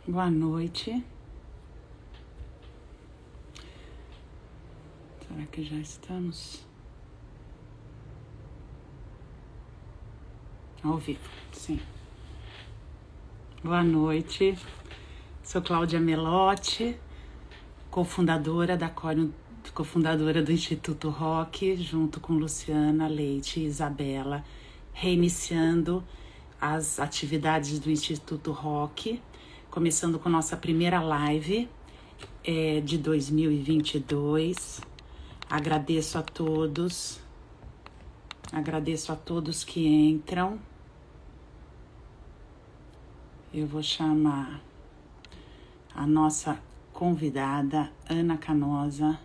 Boa noite. Será que já estamos ao vivo? Sim. Boa noite. Sou Cláudia Melotti, cofundadora do Instituto Rock, junto com Luciana Leite e Isabela, reiniciando as atividades do Instituto Rock, começando com nossa primeira live de 2022. Agradeço a todos que entram. Eu vou chamar a nossa convidada, Ana Canosa.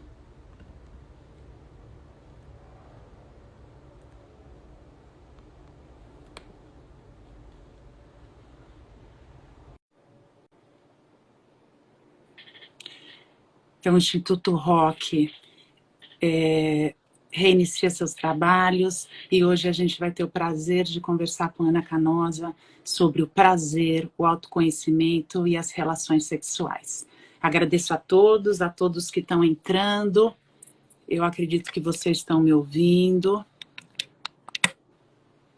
Então, o Instituto Rock reinicia seus trabalhos e hoje a gente vai ter o prazer de conversar com Ana Canosa sobre o prazer, o autoconhecimento e as relações sexuais. Agradeço a todos que estão entrando. Eu acredito que vocês estão me ouvindo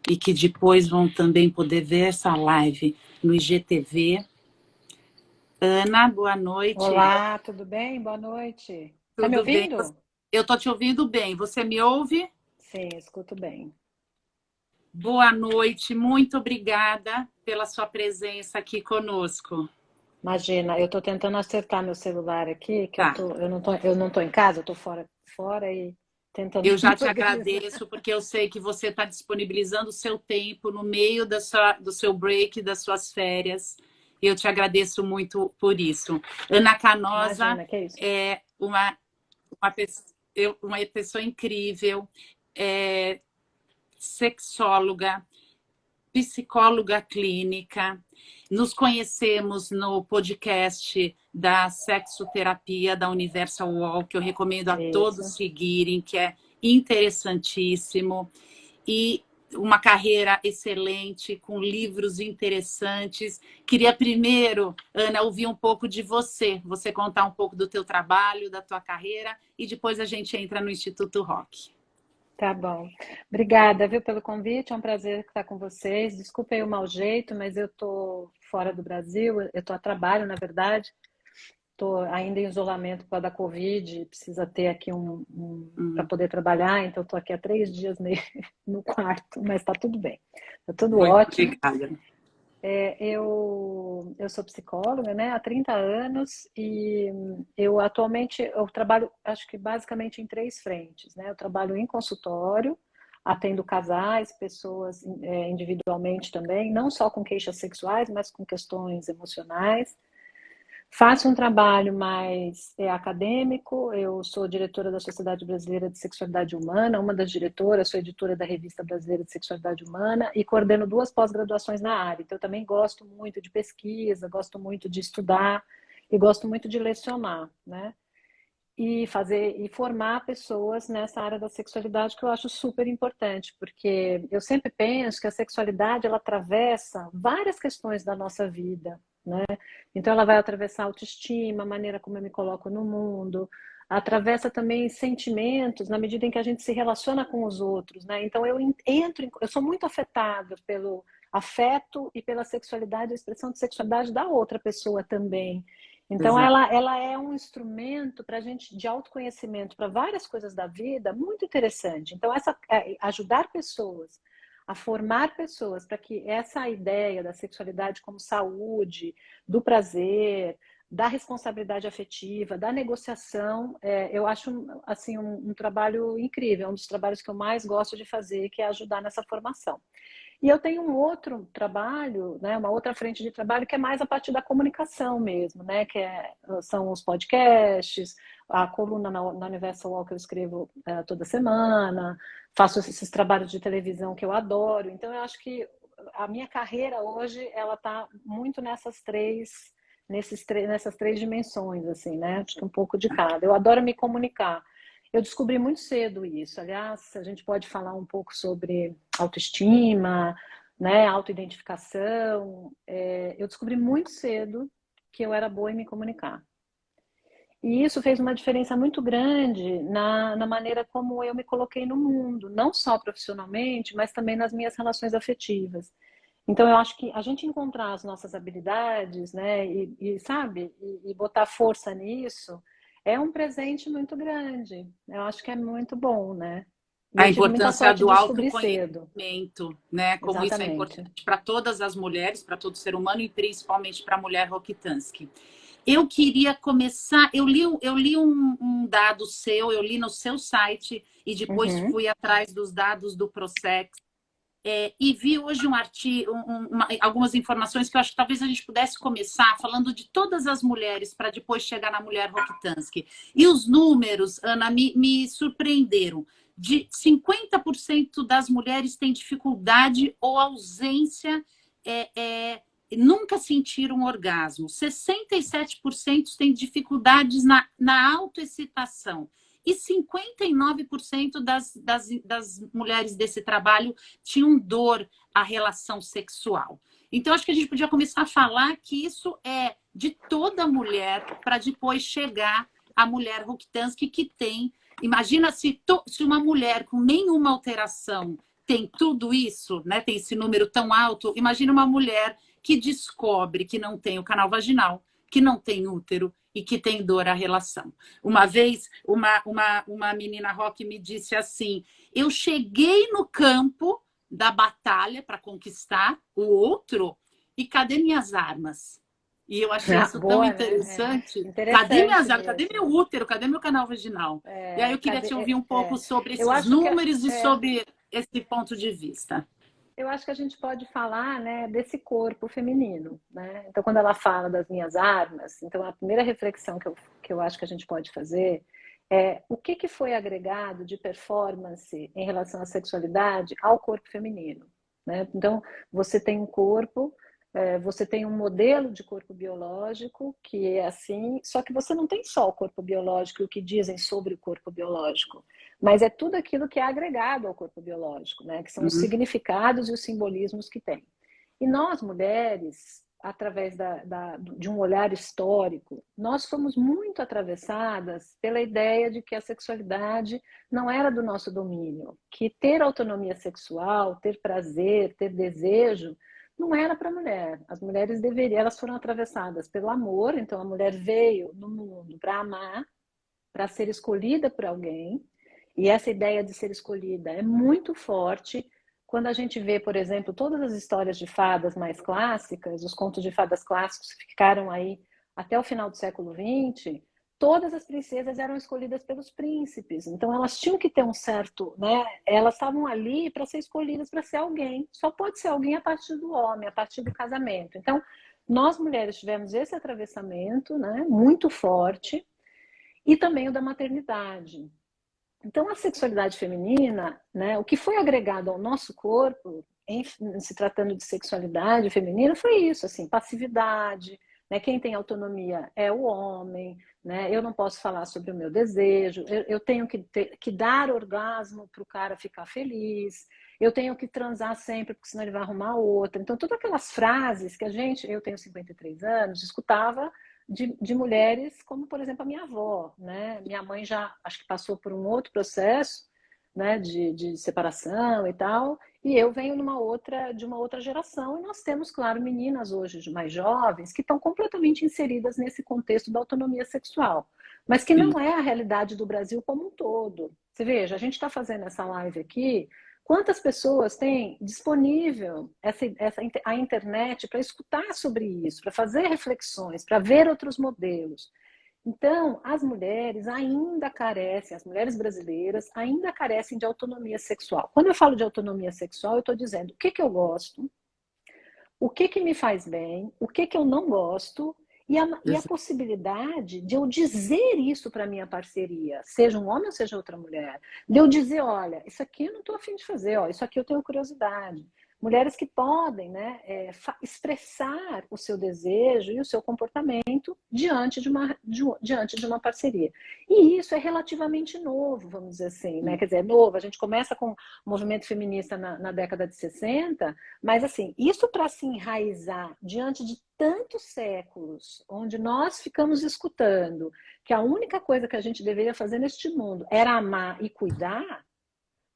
e que depois vão também poder ver essa live no IGTV. Ana, boa noite. Olá, tudo bem? Boa noite. Tá me Tudo bem? ouvindo? Eu estou te ouvindo bem. Você me ouve? Sim, escuto bem. Boa noite. Muito obrigada pela sua presença aqui conosco. Imagina, eu tô tentando acertar meu celular aqui, que Tá. eu não tô em casa, eu tô fora e tentando Eu já me te organizar. agradeço, porque eu sei que você está disponibilizando o seu tempo no meio do seu break, das suas férias. Eu te agradeço muito por isso. Ana Canosa Imagina, que é isso? é uma pessoa incrível, é sexóloga, psicóloga clínica. Nos conhecemos no podcast da sexoterapia da Universal Wall, que eu recomendo a todos Isso. seguirem, que é interessantíssimo. E uma carreira excelente, com livros interessantes. Queria primeiro, Ana, ouvir um pouco de você. Você contar um pouco do teu trabalho, da tua carreira, e depois a gente entra no Instituto Rock. Tá bom. Obrigada, viu, pelo convite. É um prazer estar com vocês. Desculpem o mau jeito, mas eu tô fora do Brasil, eu tô a trabalho, na verdade. Estou ainda em isolamento por causa da Covid, precisa ter aqui para poder trabalhar, então estou aqui há 3 dias no quarto, mas está tudo bem, está tudo Muito ótimo. obrigada. Eu sou psicóloga, né, há 30 anos e eu atualmente eu trabalho, acho que basicamente em 3 frentes, né? Eu trabalho em consultório, atendo casais, pessoas individualmente também, não só com queixas sexuais, mas com questões emocionais. Faço um trabalho mais acadêmico, eu sou diretora da Sociedade Brasileira de Sexualidade Humana, uma das diretoras, sou editora da Revista Brasileira de Sexualidade Humana e coordeno 2 pós-graduações na área. Então, eu também gosto muito de pesquisa, gosto muito de estudar e gosto muito de lecionar, né? E formar pessoas nessa área da sexualidade que eu acho super importante, porque eu sempre penso que a sexualidade ela atravessa várias questões da nossa vida, né? Então ela vai atravessar a autoestima, a maneira como eu me coloco no mundo, atravessa também sentimentos na medida em que a gente se relaciona com os outros, né? Então eu sou muito afetada pelo afeto e pela sexualidade, a expressão de sexualidade da outra pessoa também. Então, Exato. ela é um instrumento para a gente de autoconhecimento para várias coisas da vida muito interessante. Então, ajudar pessoas a formar pessoas para que essa ideia da sexualidade como saúde, do prazer, da responsabilidade afetiva, da negociação, eu acho assim um trabalho incrível, um dos trabalhos que eu mais gosto de fazer, que é ajudar nessa formação. E eu tenho um outro trabalho, né, uma outra frente de trabalho que é mais a partir da comunicação mesmo, né, são os podcasts, a coluna na Universal Law que eu escrevo toda semana, faço esses trabalhos de televisão que eu adoro. Então eu acho que a minha carreira hoje ela está muito nessas três dimensões, assim, né? Acho que um pouco de cada. Eu adoro me comunicar. Eu descobri muito cedo isso. Aliás, a gente pode falar um pouco sobre autoestima, né, autoidentificação. Eu descobri muito cedo que eu era boa em me comunicar. E isso fez uma diferença muito grande na maneira como eu me coloquei no mundo, não só profissionalmente, mas também nas minhas relações afetivas. Então, eu acho que a gente encontrar as nossas habilidades, né, sabe, e botar força nisso, é um presente muito grande. Eu acho que é muito bom, né? E A eu tive muita importância sorte de do descobrir cedo. autoconhecimento, né? Como isso é Exatamente. importante para todas as mulheres, para todo ser humano e principalmente para a mulher Rokitansky. Eu queria começar, eu li um dado seu, eu li no seu site e depois Uhum. fui atrás dos dados do Prosex. E vi hoje um artigo, algumas informações que eu acho que talvez a gente pudesse começar falando de todas as mulheres para depois chegar na mulher Rokitansky. E os números, Ana, me surpreenderam. De 50% das mulheres têm dificuldade ou ausência, nunca sentiram um orgasmo. 67% têm dificuldades na autoexcitação. E 59% das mulheres desse trabalho tinham dor à relação sexual. Então, acho que a gente podia começar a falar que isso é de toda mulher para depois chegar à mulher Rokitansky que tem. Imagina se uma mulher com nenhuma alteração tem tudo isso, né? Tem esse número tão alto. Imagina uma mulher que descobre que não tem o canal vaginal, que não tem útero, e que tem dor à relação. Uma vez, uma menina rock me disse assim, eu cheguei no campo da batalha para conquistar o outro e cadê minhas armas? E eu achei isso tão Boa, né? interessante. Cadê minhas Interessante armas? Cadê meu mesmo. útero? Cadê meu canal vaginal? E aí eu queria te ouvir um pouco sobre Eu esses acho que números e sobre esse ponto de vista. eu acho que a gente pode falar, né, desse corpo feminino, né? Então, quando ela fala das minhas armas, então a primeira reflexão que eu acho que a gente pode fazer é o que foi agregado de performance em relação à sexualidade ao corpo feminino, né? Então, você tem um corpo, você tem um modelo de corpo biológico que é assim, só que você não tem só o corpo biológico e o que dizem sobre o corpo biológico, mas é tudo aquilo que é agregado ao corpo biológico, né? Que são os Uhum. significados e os simbolismos que tem. E nós, mulheres, através de um olhar histórico, nós fomos muito atravessadas pela ideia de que a sexualidade não era do nosso domínio, que ter autonomia sexual, ter prazer, ter desejo, não era para a mulher. As mulheres deveriam, elas foram atravessadas pelo amor, então a mulher veio no mundo para amar, para ser escolhida por alguém, e essa ideia de ser escolhida é muito forte quando a gente vê, por exemplo, todas as histórias de fadas mais clássicas, os contos de fadas clássicos que ficaram aí até o final do século XX, todas as princesas eram escolhidas pelos príncipes. Então elas tinham que ter um certo, né? Elas estavam ali para ser escolhidas para ser alguém. Só pode ser alguém a partir do homem, a partir do casamento. Então nós mulheres tivemos esse atravessamento, né? Muito forte e também o da maternidade. Então, a sexualidade feminina, né, o que foi agregado ao nosso corpo, se tratando de sexualidade feminina, foi isso, assim, passividade, né, quem tem autonomia é o homem, né, eu não posso falar sobre o meu desejo, eu tenho que dar orgasmo para o cara ficar feliz, eu tenho que transar sempre, porque senão ele vai arrumar outra. Então, todas aquelas frases que eu tenho 53 anos, escutava de mulheres como, por exemplo, a minha avó, né? Minha mãe já, acho que passou por um outro processo, né, de separação e tal, e eu venho de uma outra geração, e nós temos, claro, meninas hoje mais jovens que estão completamente inseridas nesse contexto da autonomia sexual, mas que Sim. não é a realidade do Brasil como um todo. Você veja, a gente está fazendo essa live aqui. Quantas pessoas têm disponível a internet para escutar sobre isso, para fazer reflexões, para ver outros modelos? Então, as mulheres ainda carecem, as mulheres brasileiras ainda carecem de autonomia sexual. Quando eu falo de autonomia sexual, eu estou dizendo o que eu gosto, o que me faz bem, o que eu não gosto, e a possibilidade de eu dizer isso para minha parceria, seja um homem ou seja outra mulher, de eu dizer, olha, isso aqui eu não estou afim de fazer, ó, isso aqui eu tenho curiosidade. mulheres que podem, né, expressar o seu desejo e o seu comportamento diante de uma parceria. E isso é relativamente novo, vamos dizer assim, né? Quer dizer, é novo, a gente começa com o movimento feminista na década de 60, mas assim, isso para se enraizar diante de tantos séculos, onde nós ficamos escutando que a única coisa que a gente deveria fazer neste mundo era amar e cuidar,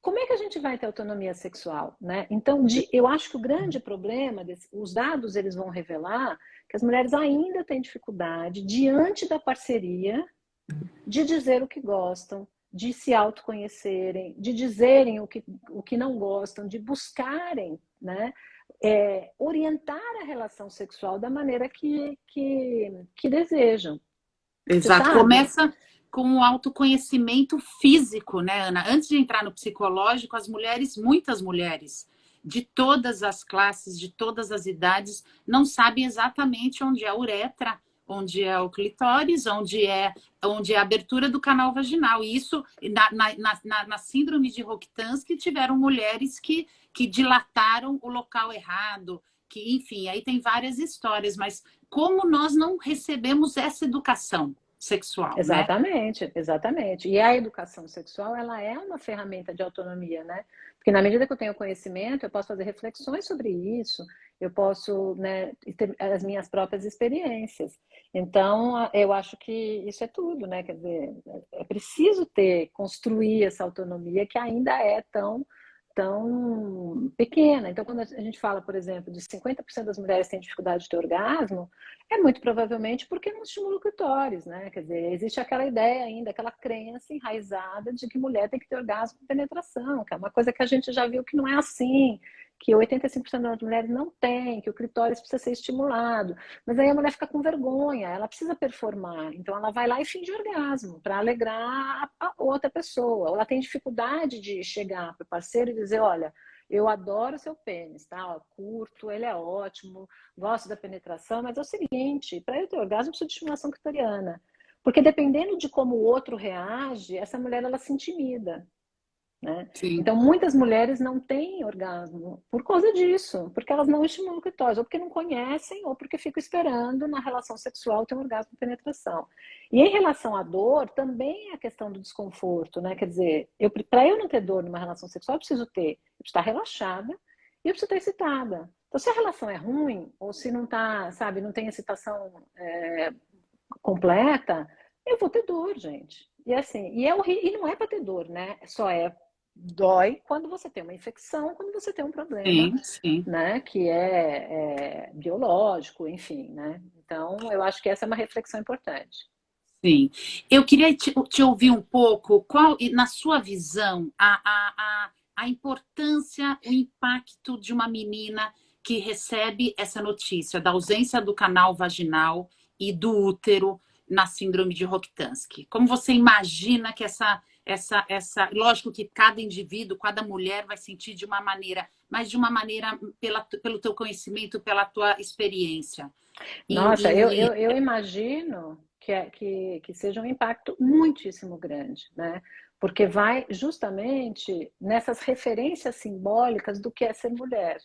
como é que a gente vai ter autonomia sexual, né? Então, eu acho que o grande problema, os dados eles vão revelar que as mulheres ainda têm dificuldade, diante da parceria, de dizer o que gostam, de se autoconhecerem, de dizerem o que não gostam, de buscarem, né, orientar a relação sexual da maneira que desejam. Você Exato. sabe? Começa com o autoconhecimento físico, né, Ana? Antes de entrar no psicológico, as mulheres, muitas mulheres, de todas as classes, de todas as idades, não sabem exatamente onde é a uretra, onde é o clitóris, onde é a abertura do canal vaginal. E isso, na síndrome de Rokitansky, tiveram mulheres que dilataram o local errado, que, enfim, aí tem várias histórias, mas como nós não recebemos essa educação sexual, né? Exatamente, exatamente. E a educação sexual, ela é uma ferramenta de autonomia, né? Porque na medida que eu tenho conhecimento, eu posso fazer reflexões sobre isso, eu posso, né, ter as minhas próprias experiências. Então, eu acho que isso é tudo, né? Quer dizer, é preciso construir essa autonomia que ainda é tão pequena. Então, quando a gente fala, por exemplo, de 50% das mulheres têm dificuldade de ter orgasmo, é muito provavelmente porque não estimula o clitóris, né? Quer dizer, existe aquela ideia ainda, aquela crença enraizada de que mulher tem que ter orgasmo com penetração, que é uma coisa que a gente já viu que não é assim, que 85% das mulheres não tem, que o clitóris precisa ser estimulado. Mas aí a mulher fica com vergonha, ela precisa performar. Então ela vai lá e finge orgasmo para alegrar a outra pessoa. Ou ela tem dificuldade de chegar para o parceiro e dizer, olha, eu adoro o seu pênis, tá? Ó, curto, ele é ótimo, gosto da penetração, mas é o seguinte, para eu ter orgasmo, eu preciso de estimulação clitoriana. Porque dependendo de como o outro reage, essa mulher ela se intimida. Né? Sim. Então, muitas mulheres não têm orgasmo por causa disso, porque elas não estimulam o clitóris, ou porque não conhecem, ou porque ficam esperando na relação sexual ter um orgasmo de penetração. E em relação à dor, também é a questão do desconforto, né? Quer dizer, para eu não ter dor numa relação sexual, eu preciso estar relaxada e eu preciso estar excitada. Então, se a relação é ruim, ou se não tá, sabe, não tem excitação completa, eu vou ter dor, gente. E assim, e não é para ter dor, né? Só dói quando você tem uma infecção, quando você tem um problema, Sim, sim. né, que é biológico, enfim, né? Então, eu acho que essa é uma reflexão importante. Sim. Eu queria te ouvir um pouco, na sua visão, a importância, o impacto de uma menina que recebe essa notícia da ausência do canal vaginal e do útero na síndrome de Rokitansky. Como você imagina que lógico que cada indivíduo, cada mulher vai sentir de uma maneira, mas de uma maneira pelo teu conhecimento, pela tua experiência. Nossa, eu imagino que seja um impacto muitíssimo grande, né? Porque vai justamente nessas referências simbólicas do que é ser mulher.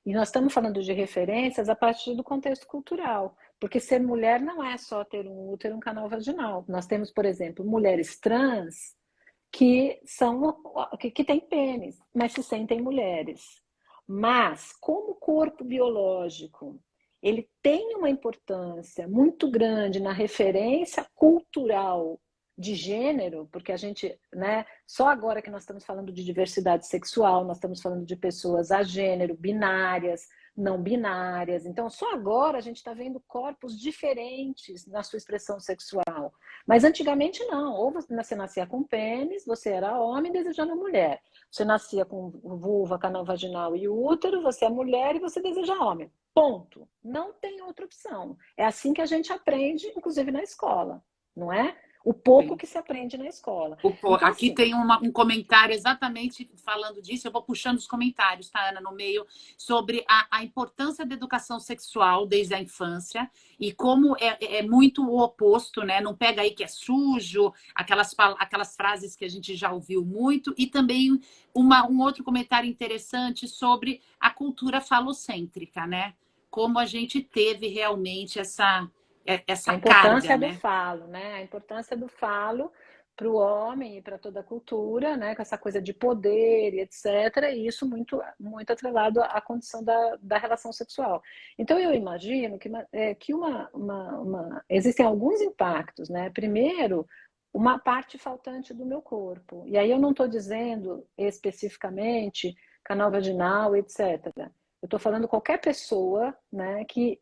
E nós estamos falando de referências a partir do contexto cultural, porque ser mulher não é só ter um útero, um canal vaginal. Nós temos, por exemplo, mulheres trans que têm pênis, mas se sentem mulheres. Mas, como o corpo biológico ele tem uma importância muito grande na referência cultural de gênero, porque a gente, né, só agora que nós estamos falando de diversidade sexual, nós estamos falando de pessoas a gênero, binárias, não binárias. Então, só agora a gente está vendo corpos diferentes na sua expressão sexual. Mas antigamente não. Ou você nascia com pênis, você era homem desejando mulher. Você nascia com vulva, canal vaginal e útero, você é mulher e você deseja homem. Ponto. Não tem outra opção. É assim que a gente aprende, inclusive na escola, não é? O pouco Sim. que se aprende na escola. Então, Aqui assim, tem um comentário exatamente falando disso. Eu vou puxando os comentários, tá, Ana, no meio, sobre a importância da educação sexual desde a infância e como é muito o oposto, né? Não pega aí que é sujo, aquelas frases que a gente já ouviu muito, e também um outro comentário interessante sobre a cultura falocêntrica, né? Como a gente teve realmente essa a carga, importância do né? falo, né? A importância do falo para o homem e para toda a cultura, né? Com essa coisa de poder e etc. E isso muito atrelado à condição da relação sexual. Então, eu imagino que existem alguns impactos, né? Primeiro, uma parte faltante do meu corpo. E aí eu não estou dizendo especificamente canal vaginal, etc. Eu estou falando qualquer pessoa, né, que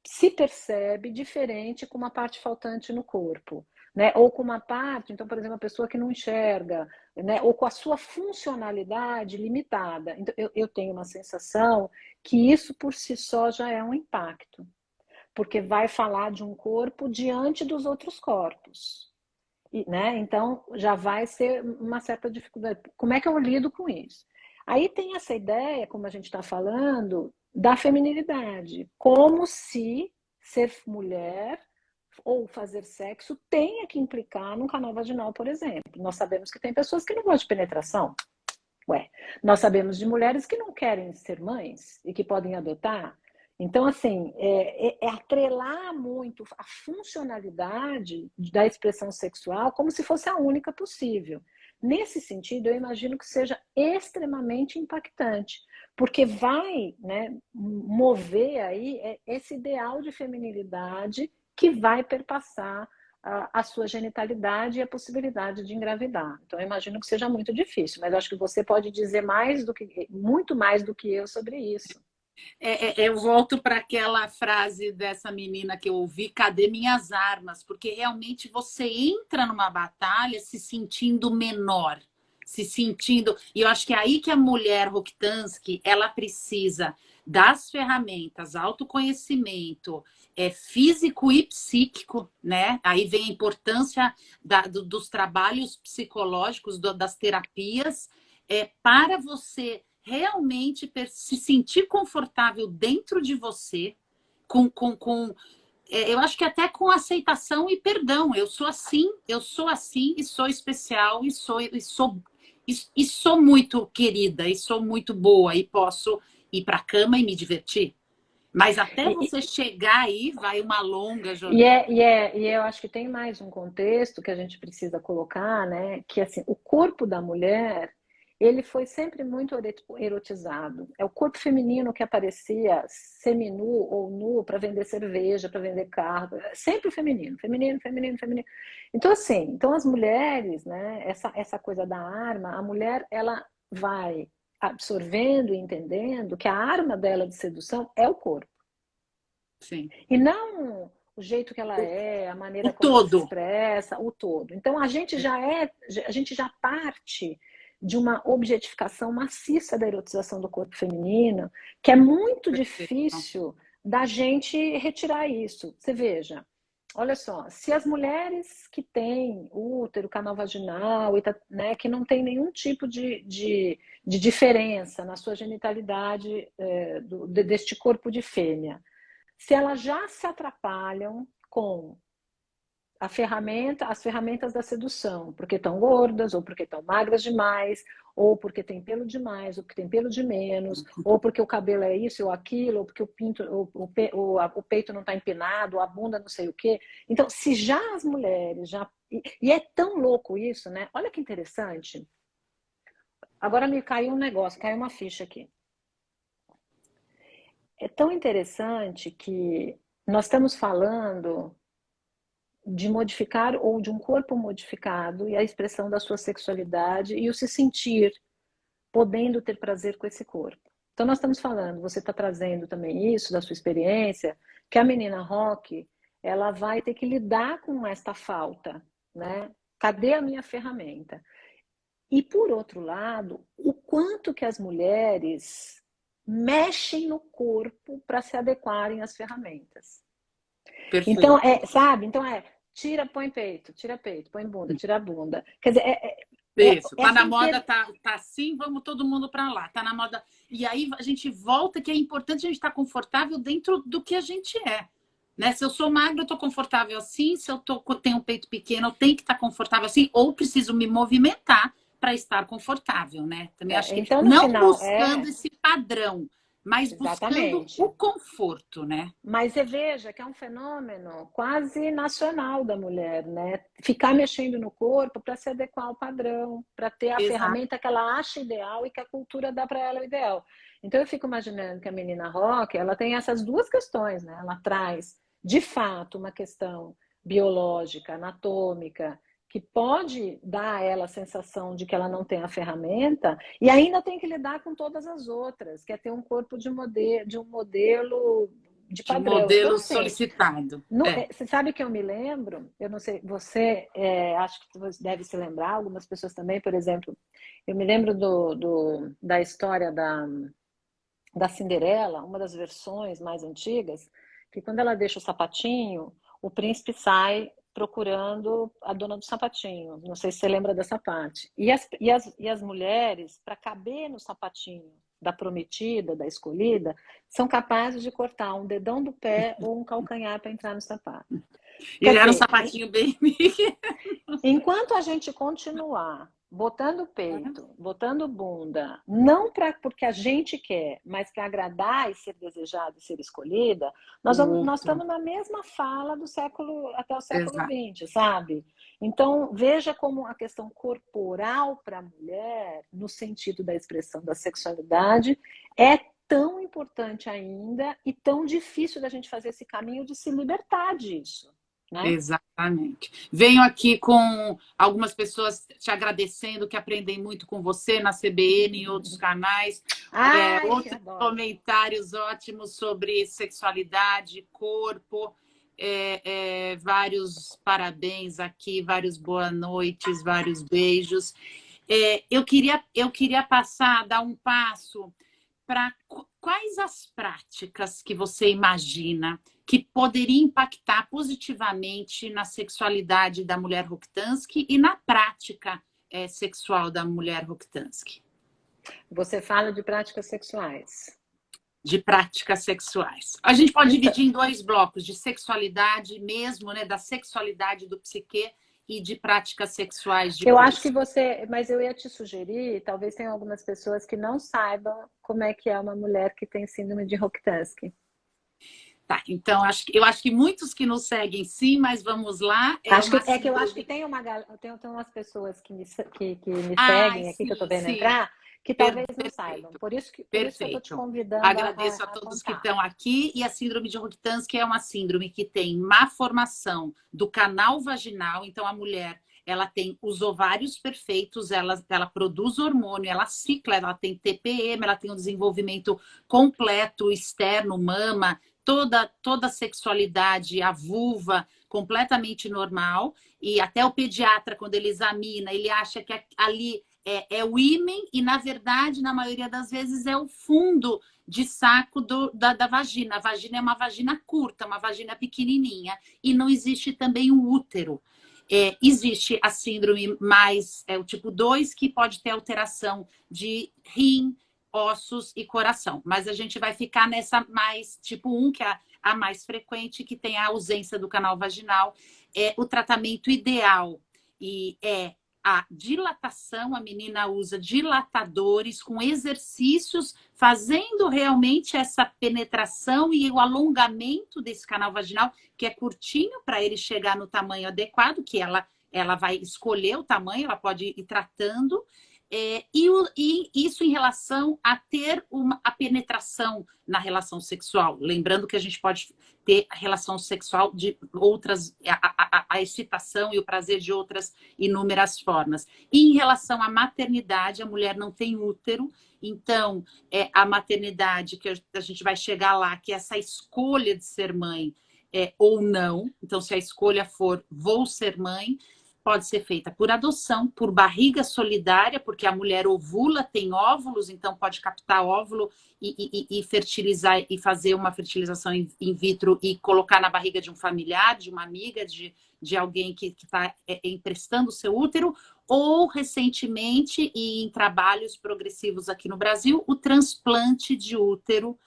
se percebe diferente com uma parte faltante no corpo, né? Ou com uma parte, então, por exemplo, uma pessoa que não enxerga, né? Ou com a sua funcionalidade limitada. Então, eu tenho uma sensação que isso por si só já é um impacto, porque vai falar de um corpo diante dos outros corpos. Né? Então, já vai ser uma certa dificuldade. Como é que eu lido com isso? Aí tem essa ideia, como a gente está falando, da feminilidade, como se ser mulher ou fazer sexo tenha que implicar num canal vaginal, por exemplo. Nós sabemos que tem pessoas que não gostam de penetração. Ué, nós sabemos de mulheres que não querem ser mães e que podem adotar. Então, assim, é atrelar muito a funcionalidade da expressão sexual como se fosse a única possível. Nesse sentido, eu imagino que seja extremamente impactante, porque vai, né, mover aí esse ideal de feminilidade que vai perpassar a sua genitalidade e a possibilidade de engravidar. Então, eu imagino que seja muito difícil, mas acho que você pode dizer muito mais do que eu sobre isso. Eu volto para aquela frase dessa menina que eu ouvi, cadê minhas armas? Porque realmente você entra numa batalha se sentindo menor, se sentindo. E eu acho que é aí que a mulher Roktansky, ela precisa das ferramentas, autoconhecimento, físico e psíquico, né? Aí vem a importância dos trabalhos psicológicos, das terapias, para você realmente se sentir confortável dentro de você, eu acho que até com aceitação e perdão. Eu sou assim e sou especial e sou muito querida e sou muito boa e posso ir para a cama e me divertir. Mas até E, você chegar aí, vai uma longa e, jornada. é, e, é, e eu acho que tem mais um contexto que a gente precisa colocar, né? Que assim, o corpo da mulher, ele foi sempre muito erotizado. É o corpo feminino que aparecia seminu ou nu para vender cerveja, para vender carro, sempre feminino, feminino, feminino, feminino. Então assim, então as mulheres, né? Essa coisa da arma, a mulher ela vai absorvendo e entendendo que a arma dela de sedução é o corpo. Sim. E não o jeito que ela a O maneira como ela se todo. expressa, o todo. Então a gente já parte de uma objetificação maciça da erotização do corpo feminino, que é muito Perfeito. difícil da gente retirar isso. Você veja, olha só, se as mulheres que têm útero, canal vaginal, né, que não tem nenhum tipo de diferença na sua genitalidade deste corpo de fêmea, se elas já se atrapalham com as ferramentas da sedução, porque estão gordas, ou porque estão magras demais, ou porque tem pelo demais, ou porque tem pelo de menos, ou porque o cabelo é isso ou aquilo, ou porque o peito não está empinado, ou a bunda não sei o quê. Então, se já as mulheres já. E é tão louco isso, né? Olha que interessante. Agora me caiu um negócio, caiu uma ficha aqui. É tão interessante que nós estamos falando de modificar ou de um corpo modificado e a expressão da sua sexualidade e o se sentir podendo ter prazer com esse corpo. Então nós estamos falando, você está trazendo também isso da sua experiência, que a menina rock, ela vai ter que lidar com esta falta, né? Cadê a minha ferramenta? E por outro lado, o quanto que as mulheres mexem no corpo para se adequarem às ferramentas. Então, Perfeito. sabe? Então, tira, põe peito, tira peito, põe bunda, tira a bunda. Quer dizer, Isso, tá na essa moda, tá assim, vamos todo mundo para lá. Tá na moda. E aí a gente volta que é importante a gente estar confortável dentro do que a gente é. Né? Se eu sou magra, eu tô confortável assim. Se eu tenho um peito pequeno, eu tenho que estar confortável assim. Ou preciso me movimentar para estar confortável, né? Também acho que então, no não final, buscando esse padrão, mas buscando o exatamente. conforto, né? Mas você veja que é um fenômeno quase nacional da mulher, né? Ficar mexendo no corpo para se adequar ao padrão, para ter a Exato. ferramenta que ela acha ideal e que a cultura dá para ela o ideal. Então eu fico imaginando que a menina rock, ela tem essas duas questões, né? Ela traz, de fato, uma questão biológica, anatômica, que pode dar a ela a sensação de que ela não tem a ferramenta, e ainda tem que lidar com todas as outras, que é ter um corpo de um modelo de De padrão. Então, modelo assim, solicitado. É. você sabe que eu me lembro, eu não sei, você acho que você deve se lembrar, algumas pessoas também, por exemplo, eu me lembro da história da Cinderela, uma das versões mais antigas, que quando ela deixa o sapatinho, o príncipe sai procurando a dona do sapatinho. Não sei se você lembra dessa parte. E as mulheres, para caber no sapatinho da prometida, da escolhida, são capazes de cortar um dedão do pé ou um calcanhar para entrar no sapato. E Quer era um dizer, sapatinho bem. enquanto a gente continuar botando peito, botando bunda, não porque a gente quer, mas para agradar e ser desejada e ser escolhida, nós Isso, estamos na mesma fala do século até o século exato. XX, sabe? Então, veja como a questão corporal para a mulher, no sentido da expressão da sexualidade, é tão importante ainda e tão difícil da gente fazer esse caminho de se libertar disso, né? Exatamente. Venho aqui com algumas pessoas te agradecendo, que aprendem muito com você na CBN e outros canais. Ai, que Outros adoro. comentários ótimos sobre sexualidade, corpo. Vários parabéns aqui, vários boas noites, vários beijos. Eu queria passar, dar um passo para quais as práticas que você imagina que poderia impactar positivamente na sexualidade da mulher Roktansky e na prática sexual da mulher Roktansky? Você fala de práticas sexuais. De práticas sexuais. A gente pode Então, dividir em dois blocos, de sexualidade mesmo, né, da sexualidade do psique e de práticas sexuais eu acho que depois. mas eu ia te sugerir, talvez tenha algumas pessoas que não saibam como é que é uma mulher que tem síndrome de Rokitansky. Tá, então eu acho que muitos que nos seguem sim, mas vamos lá, é uma Eu acho que síndrome. tem umas pessoas que me Ai, seguem aqui, que eu estou sim, vendo sim. entrar, que talvez não saibam. Perfeito, Por isso que eu estou te perfeito. convidando Agradeço a a todos que contar. estão aqui. E a síndrome de Rokitansky é uma síndrome que tem má formação do canal vaginal. Então, a mulher, ela tem os ovários perfeitos, ela produz hormônio, ela cicla, ela tem TPM, ela tem um desenvolvimento completo, externo, mama, toda a sexualidade, a vulva, completamente normal. E até o pediatra, quando ele examina, ele acha que ali é o ímen e, na verdade, na maioria das vezes, é o fundo de saco da vagina. A vagina é uma vagina curta, uma vagina pequenininha. E não existe também o útero. Existe a síndrome mais, o tipo 2, que pode ter alteração de rim, ossos e coração. Mas a gente vai ficar nessa mais tipo 1, que é a mais frequente, que tem a ausência do canal vaginal. O tratamento ideal a dilatação, a menina usa dilatadores com exercícios, fazendo realmente essa penetração e o alongamento desse canal vaginal, que é curtinho para ele chegar no tamanho adequado, que ela vai escolher o tamanho, ela pode ir tratando. E isso em relação a ter a penetração na relação sexual. Lembrando que a gente pode ter a relação sexual de outras, a excitação e o prazer de outras inúmeras formas. E em relação à maternidade, a mulher não tem útero, então a maternidade, que a gente vai chegar lá, que é essa escolha de ser mãe ou não. Então, se a escolha for vou ser mãe, pode ser feita por adoção, por barriga solidária, porque a mulher ovula, tem óvulos, então pode captar óvulo e fertilizar e fazer uma fertilização in vitro e colocar na barriga de um familiar, de uma amiga, de alguém que está emprestando o seu útero, ou recentemente, e em trabalhos progressivos aqui no Brasil, o transplante de útero,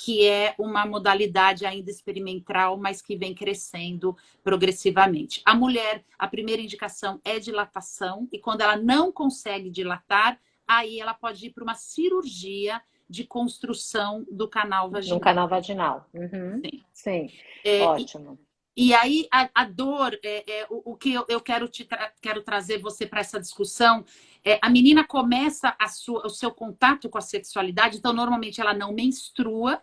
que é uma modalidade ainda experimental, mas que vem crescendo progressivamente. A mulher, a primeira indicação é dilatação, e quando ela não consegue dilatar, aí ela pode ir para uma cirurgia de construção do canal No vaginal. canal vaginal. Uhum. Sim. Sim, É, ótimo. e aí a dor, o que eu quero trazer você para essa discussão, a menina começa o seu contato com a sexualidade, então normalmente ela não menstrua,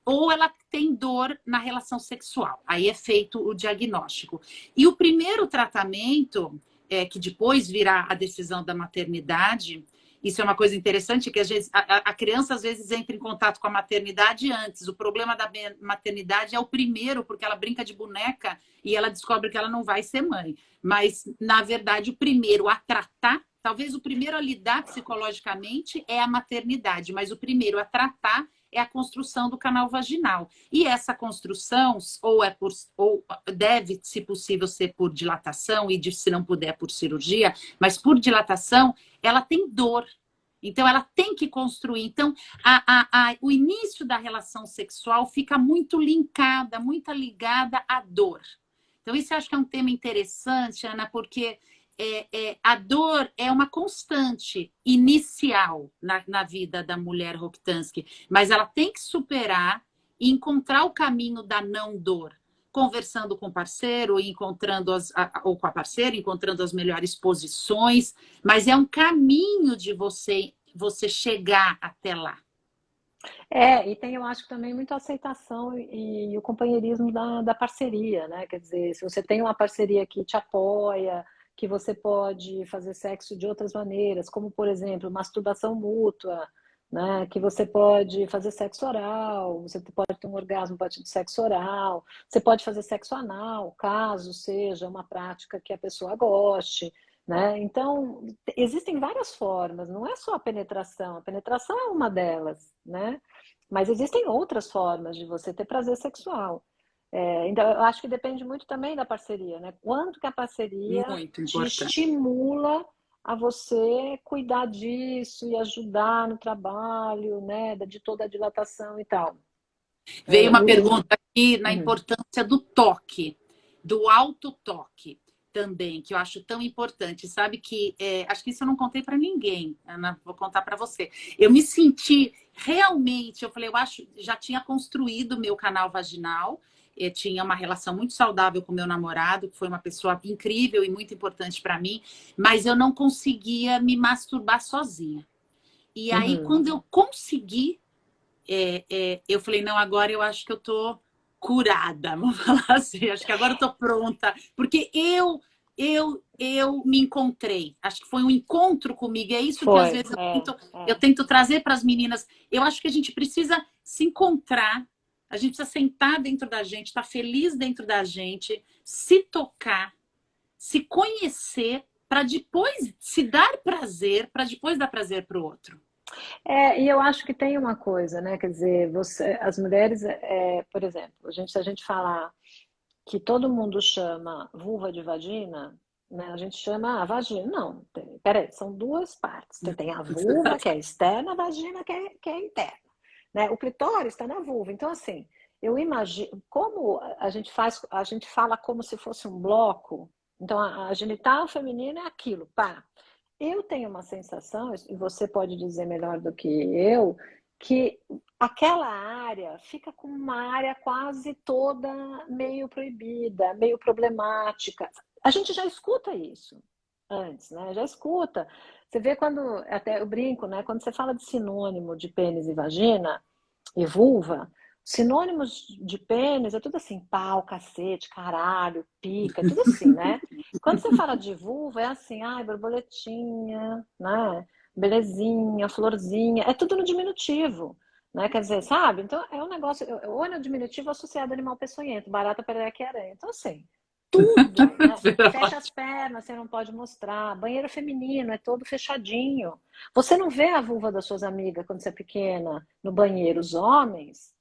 ou ela tem dor na relação sexual. Aí é feito o diagnóstico. E o primeiro tratamento, que depois virá a decisão da maternidade, isso é uma coisa interessante, que a criança às vezes entra em contato com a maternidade antes. O problema da maternidade é o primeiro, porque ela brinca de boneca e ela descobre que ela não vai ser mãe. Mas, na verdade, o primeiro a tratar, talvez o primeiro a lidar psicologicamente é a maternidade, mas o primeiro a tratar é a construção do canal vaginal. E essa construção, ou deve, se possível, ser por dilatação, e se não puder, por cirurgia, mas por dilatação, ela tem dor. Então, ela tem que construir. Então, o início da relação sexual fica muito linkada, muito ligada à dor. Então, isso eu acho que é um tema interessante, Ana, porque a dor é uma constante inicial na vida da mulher Rokitansky, mas ela tem que superar e encontrar o caminho da não dor, conversando com o parceiro, ou com a parceira, encontrando as melhores posições, mas é um caminho de você chegar até lá. E tem, eu acho, também muita aceitação e o companheirismo da parceria, né? Quer dizer, se você tem uma parceria que te apoia, que você pode fazer sexo de outras maneiras, como, por exemplo, masturbação mútua, né? Que você pode fazer sexo oral, você pode ter um orgasmo a partir do sexo oral, você pode fazer sexo anal, caso seja uma prática que a pessoa goste, né? Então, existem várias formas, não é só a penetração é uma delas, né? Mas existem outras formas de você ter prazer sexual. Então, eu acho que depende muito também da parceria, né? Quanto que a parceria Muito te importante. estimula a você cuidar disso e ajudar no trabalho, né? De toda a dilatação e tal. Veio uma O... pergunta aqui na Uhum. importância do toque, do autotoque também, que eu acho tão importante. Sabe que, acho que isso eu não contei para ninguém, Ana, vou contar para você. Eu me senti realmente, eu falei, eu acho, já tinha construído meu canal vaginal, tinha uma relação muito saudável com meu namorado, que foi uma pessoa incrível e muito importante para mim, mas eu não conseguia me masturbar sozinha. E aí, Uhum. quando eu consegui, eu falei, não, agora eu acho que eu tô curada, vamos falar assim, acho que agora eu tô pronta, porque eu me encontrei, acho que foi um encontro comigo, é isso que às Foi, vezes eu tento trazer para as meninas, eu acho que a gente precisa se encontrar, a gente precisa sentar dentro da gente, estar feliz dentro da gente, se tocar, se conhecer, para depois se dar prazer, para depois dar prazer para o outro. E eu acho que tem uma coisa, né? Quer dizer, as mulheres, por exemplo, se a gente falar que todo mundo chama vulva de vagina, né? A gente chama a vagina. Não, peraí, são duas partes. Você tem a vulva, que é externa, a vagina, que é interna. Né? O clitóris está na vulva. Então, assim, eu imagino como a gente fala como se fosse um bloco. Então, a genital feminina é aquilo, pá. Eu tenho uma sensação, e você pode dizer melhor do que eu, que aquela área fica com uma área quase toda meio proibida, meio problemática. A gente já escuta isso antes, né? Já escuta. Você vê quando, até eu brinco, né? Quando você fala de sinônimo de pênis e vagina e vulva, sinônimos de pênis é tudo assim, pau, cacete, caralho, pica, é tudo assim, né? Quando você fala de vulva, é assim, ai, borboletinha, né? Belezinha, florzinha, é tudo no diminutivo, né? Quer dizer, sabe? Então é um negócio, ou é no diminutivo associado a animal peçonhento, barata, perereca e aranha. Então, assim, tudo, né? Fecha as pernas, você não pode mostrar. Banheiro feminino é todo fechadinho. Você não vê a vulva das suas amigas quando você é pequena no banheiro. Os homens,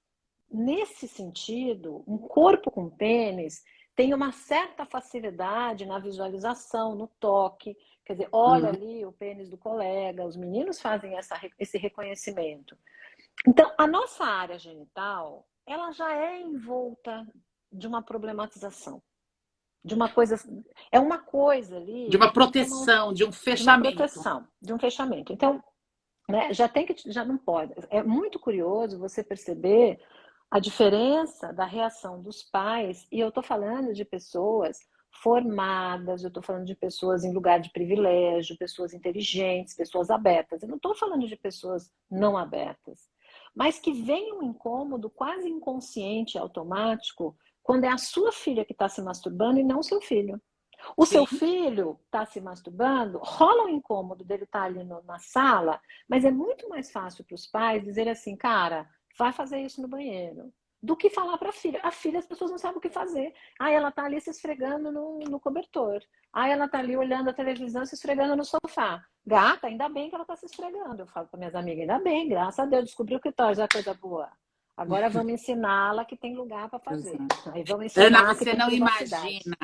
nesse sentido, um corpo com pênis tem uma certa facilidade na visualização, no toque. Quer dizer, olha Uhum. ali o pênis do colega, os meninos fazem esse reconhecimento. Então, a nossa área genital, ela já é envolta de uma problematização, de uma coisa, é uma coisa De ali uma que tem que tomar proteção, de um de uma fechamento. proteção, de um fechamento. Então, né, já não pode. É muito curioso você perceber a diferença da reação dos pais, e eu estou falando de pessoas formadas, eu estou falando de pessoas em lugar de privilégio, pessoas inteligentes, pessoas abertas. Eu não estou falando de pessoas não abertas, mas que vem um incômodo quase inconsciente, automático, quando é a sua filha que está se masturbando e não seu filho. O seu Sim. filho está se masturbando, rola um incômodo dele estar ali na sala, mas é muito mais fácil para os pais dizerem assim, cara, vai fazer isso no banheiro, do que falar para a filha. A filha, as pessoas não sabem o que fazer. Ah, ela está ali se esfregando no cobertor. Ah, ela está ali olhando a televisão, se esfregando no sofá. Gata, ainda bem que ela está se esfregando. Eu falo para minhas amigas, ainda bem, graças a Deus, descobriu que torce, é coisa boa. Agora vamos ensiná-la que tem lugar para fazer. Exato. Aí vamos Ana, ensinar que você tem não privacidade. imagina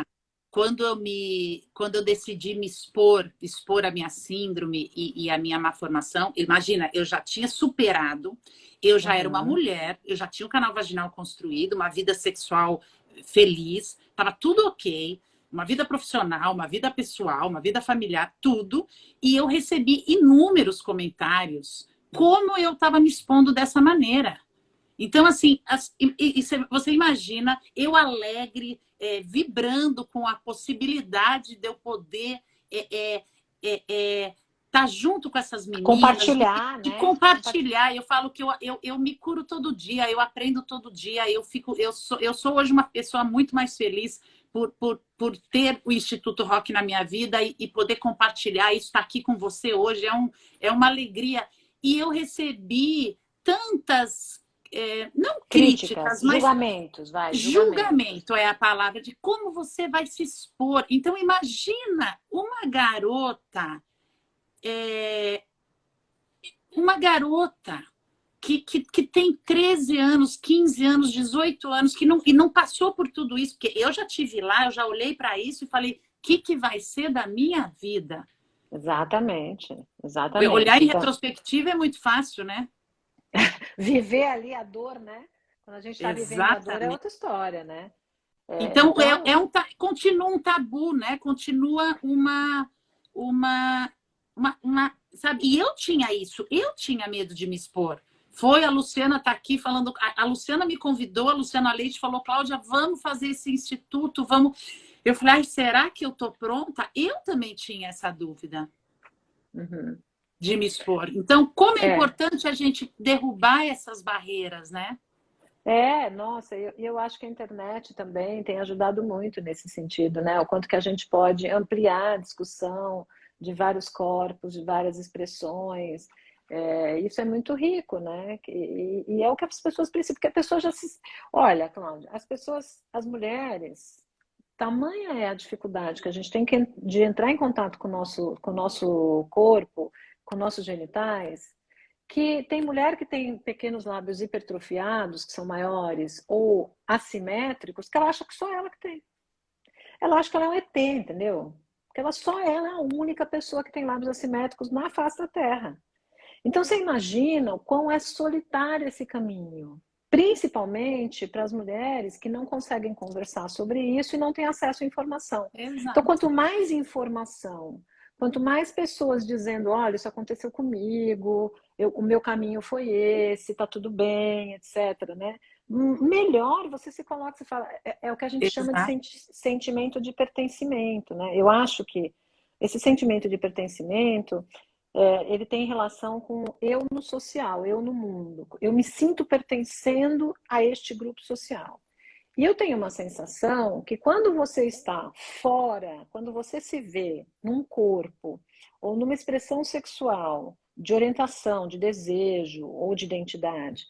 quando eu decidi me expor a minha síndrome e a minha má formação. Imagina, eu já tinha superado, eu já era uma Uhum. mulher, eu já tinha um canal vaginal construído, uma vida sexual feliz, estava tudo ok, uma vida profissional, uma vida pessoal, uma vida familiar, tudo. E eu recebi inúmeros comentários como eu estava me expondo dessa maneira. Então, assim, você imagina eu alegre, vibrando com a possibilidade de eu poder estar junto com essas meninas, Compartilhar, de né? compartilhar. Eu falo que eu me curo todo dia, eu aprendo todo dia, eu sou hoje uma pessoa muito mais feliz por ter o Instituto Rock na minha vida e poder compartilhar isso, estar aqui com você hoje, é uma alegria. E eu recebi tantas não críticas, Críticas, mas julgamentos, vai, julgamentos. julgamento é a palavra de como você vai se expor. Então, imagina é, uma garota que tem 13 anos, 15 anos, 18 anos, e não passou por tudo isso, porque eu já tive lá, eu já olhei para isso e falei, o que vai ser da minha vida? Exatamente, Olhar exatamente. em Então, retrospectiva é muito fácil, né? viver ali a dor, né? Quando a gente está vivendo a dor é Exatamente. outra história, né? Então, Então, continua um tabu, né? Continua uma, sabe? E eu tinha isso, eu tinha medo de me expor. Foi a Luciana tá aqui falando, a Luciana me convidou, a Luciana Leite falou, Cláudia, vamos fazer esse instituto, vamos. Eu falei, ai, será que eu tô pronta? Eu também tinha essa dúvida uhum. de me expor. Então, como é É, importante a gente derrubar essas barreiras, né? nossa, eu acho que a internet também tem ajudado muito nesse sentido, né? O quanto que a gente pode ampliar a discussão de vários corpos, de várias expressões. Isso é muito rico, né? E é o que as pessoas precisam, porque a pessoa já se. Olha, Cláudia, as mulheres, tamanha é a dificuldade que a gente tem de entrar em contato com o nosso corpo, com nossos genitais, que tem mulher que tem pequenos lábios hipertrofiados, que são maiores, ou assimétricos, que ela acha que só ela que tem. Ela acha que ela é um ET, entendeu? Porque só ela é a única pessoa que tem lábios assimétricos na face da Terra. Então você imagina o quão é solitário esse caminho. Principalmente para as mulheres que não conseguem conversar sobre isso e não têm acesso à informação. Então, Exato. quanto mais informação, quanto mais pessoas dizendo, olha, isso aconteceu comigo, o meu caminho foi esse, tá tudo bem, etc., né? Melhor você se coloca, você fala, é o que a gente chama de Exato. sentimento de pertencimento, né? Eu acho que esse sentimento de pertencimento ele tem relação com eu no social, eu no mundo. Eu me sinto pertencendo a este grupo social. E eu tenho uma sensação que quando você está fora, quando você se vê num corpo ou numa expressão sexual, de orientação, de desejo ou de identidade,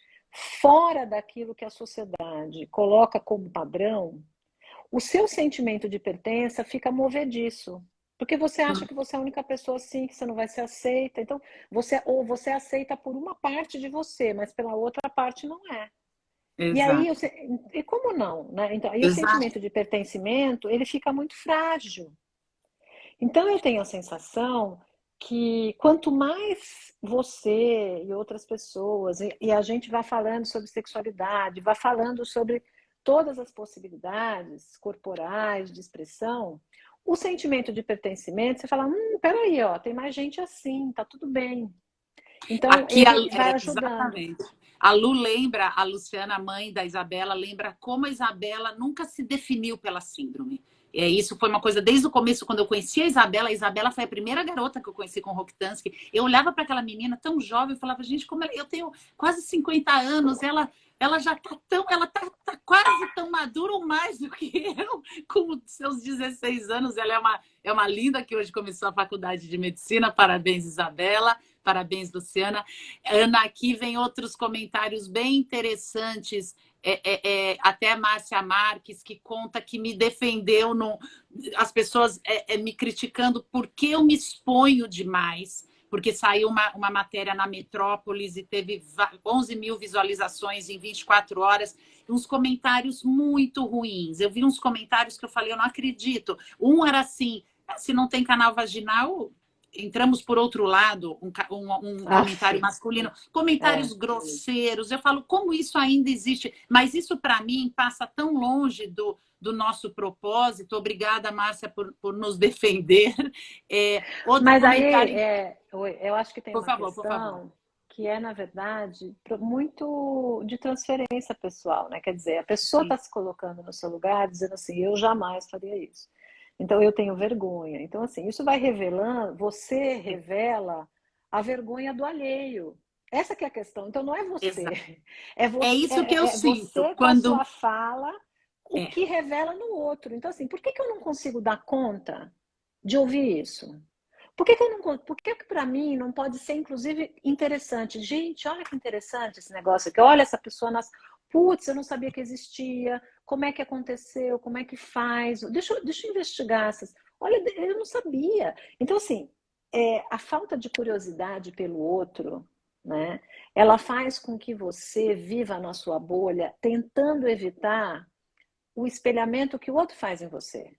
fora daquilo que a sociedade coloca como padrão, o seu sentimento de pertença fica movediço. Porque você acha que você é a única pessoa assim, que você não vai ser aceita. Então, ou você é aceita por uma parte de você, mas pela outra parte não é. E aí, Exato. e como não, né? Então, aí o Exato. sentimento de pertencimento, ele fica muito frágil. Então, eu tenho a sensação que quanto mais você e outras pessoas, e a gente vai falando sobre sexualidade, vai falando sobre todas as possibilidades corporais de expressão, o sentimento de pertencimento, você fala, peraí, ó, tem mais gente assim, tá tudo bem. Então, Aqui, ele vai ajudando. exatamente. A Lu lembra, a Luciana, a mãe da Isabela, lembra como a Isabela nunca se definiu pela síndrome. Isso foi uma coisa desde o começo, quando eu conheci a Isabela foi a primeira garota que eu conheci com Roktansky. Eu olhava para aquela menina tão jovem e falava, gente, como eu tenho quase 50 anos, ela já tá tão, ela tá quase tão madura ou mais do que eu, com seus 16 anos. Ela é uma linda que hoje começou a faculdade de medicina. Parabéns, Isabela. Parabéns, Luciana. Ana, aqui vem outros comentários bem interessantes. Até a Márcia Marques, que conta que me defendeu, as pessoas me criticando porque eu me exponho demais, porque saiu uma matéria na Metrópolis e teve 11 mil visualizações em 24 horas, uns comentários muito ruins. Eu vi uns comentários que eu falei, eu não acredito. Um era assim, se não tem canal vaginal, entramos por outro lado, um comentário masculino, comentários grosseiros. Eu falo, como isso ainda existe? Mas isso, para mim, passa tão longe do nosso propósito. Obrigada, Márcia, por nos defender. Outro Mas comentário... aí, eu acho que tem Por uma favor, por favor. questão que é, na verdade, muito de transferência pessoal, né? Quer dizer, a pessoa está se colocando no seu lugar, dizendo assim, eu jamais faria isso. Então, eu tenho vergonha. Então, assim, isso vai revelando, você revela a vergonha do alheio. Essa que é a questão. Então, não é você. Exato. É Isso que eu sinto você com a quando... sua fala, o que revela no outro. Então, assim, por que eu não consigo dar conta de ouvir isso? Por que eu não, por que para mim não pode ser, inclusive, interessante? Gente, olha que interessante esse negócio aqui. Olha essa pessoa, putz, eu não sabia que existia. Como é que aconteceu? Como é que faz? Deixa eu investigar essas. Olha, eu não sabia. Então, assim, a falta de curiosidade pelo outro, né? Ela faz com que você viva na sua bolha, tentando evitar o espelhamento que o outro faz em você.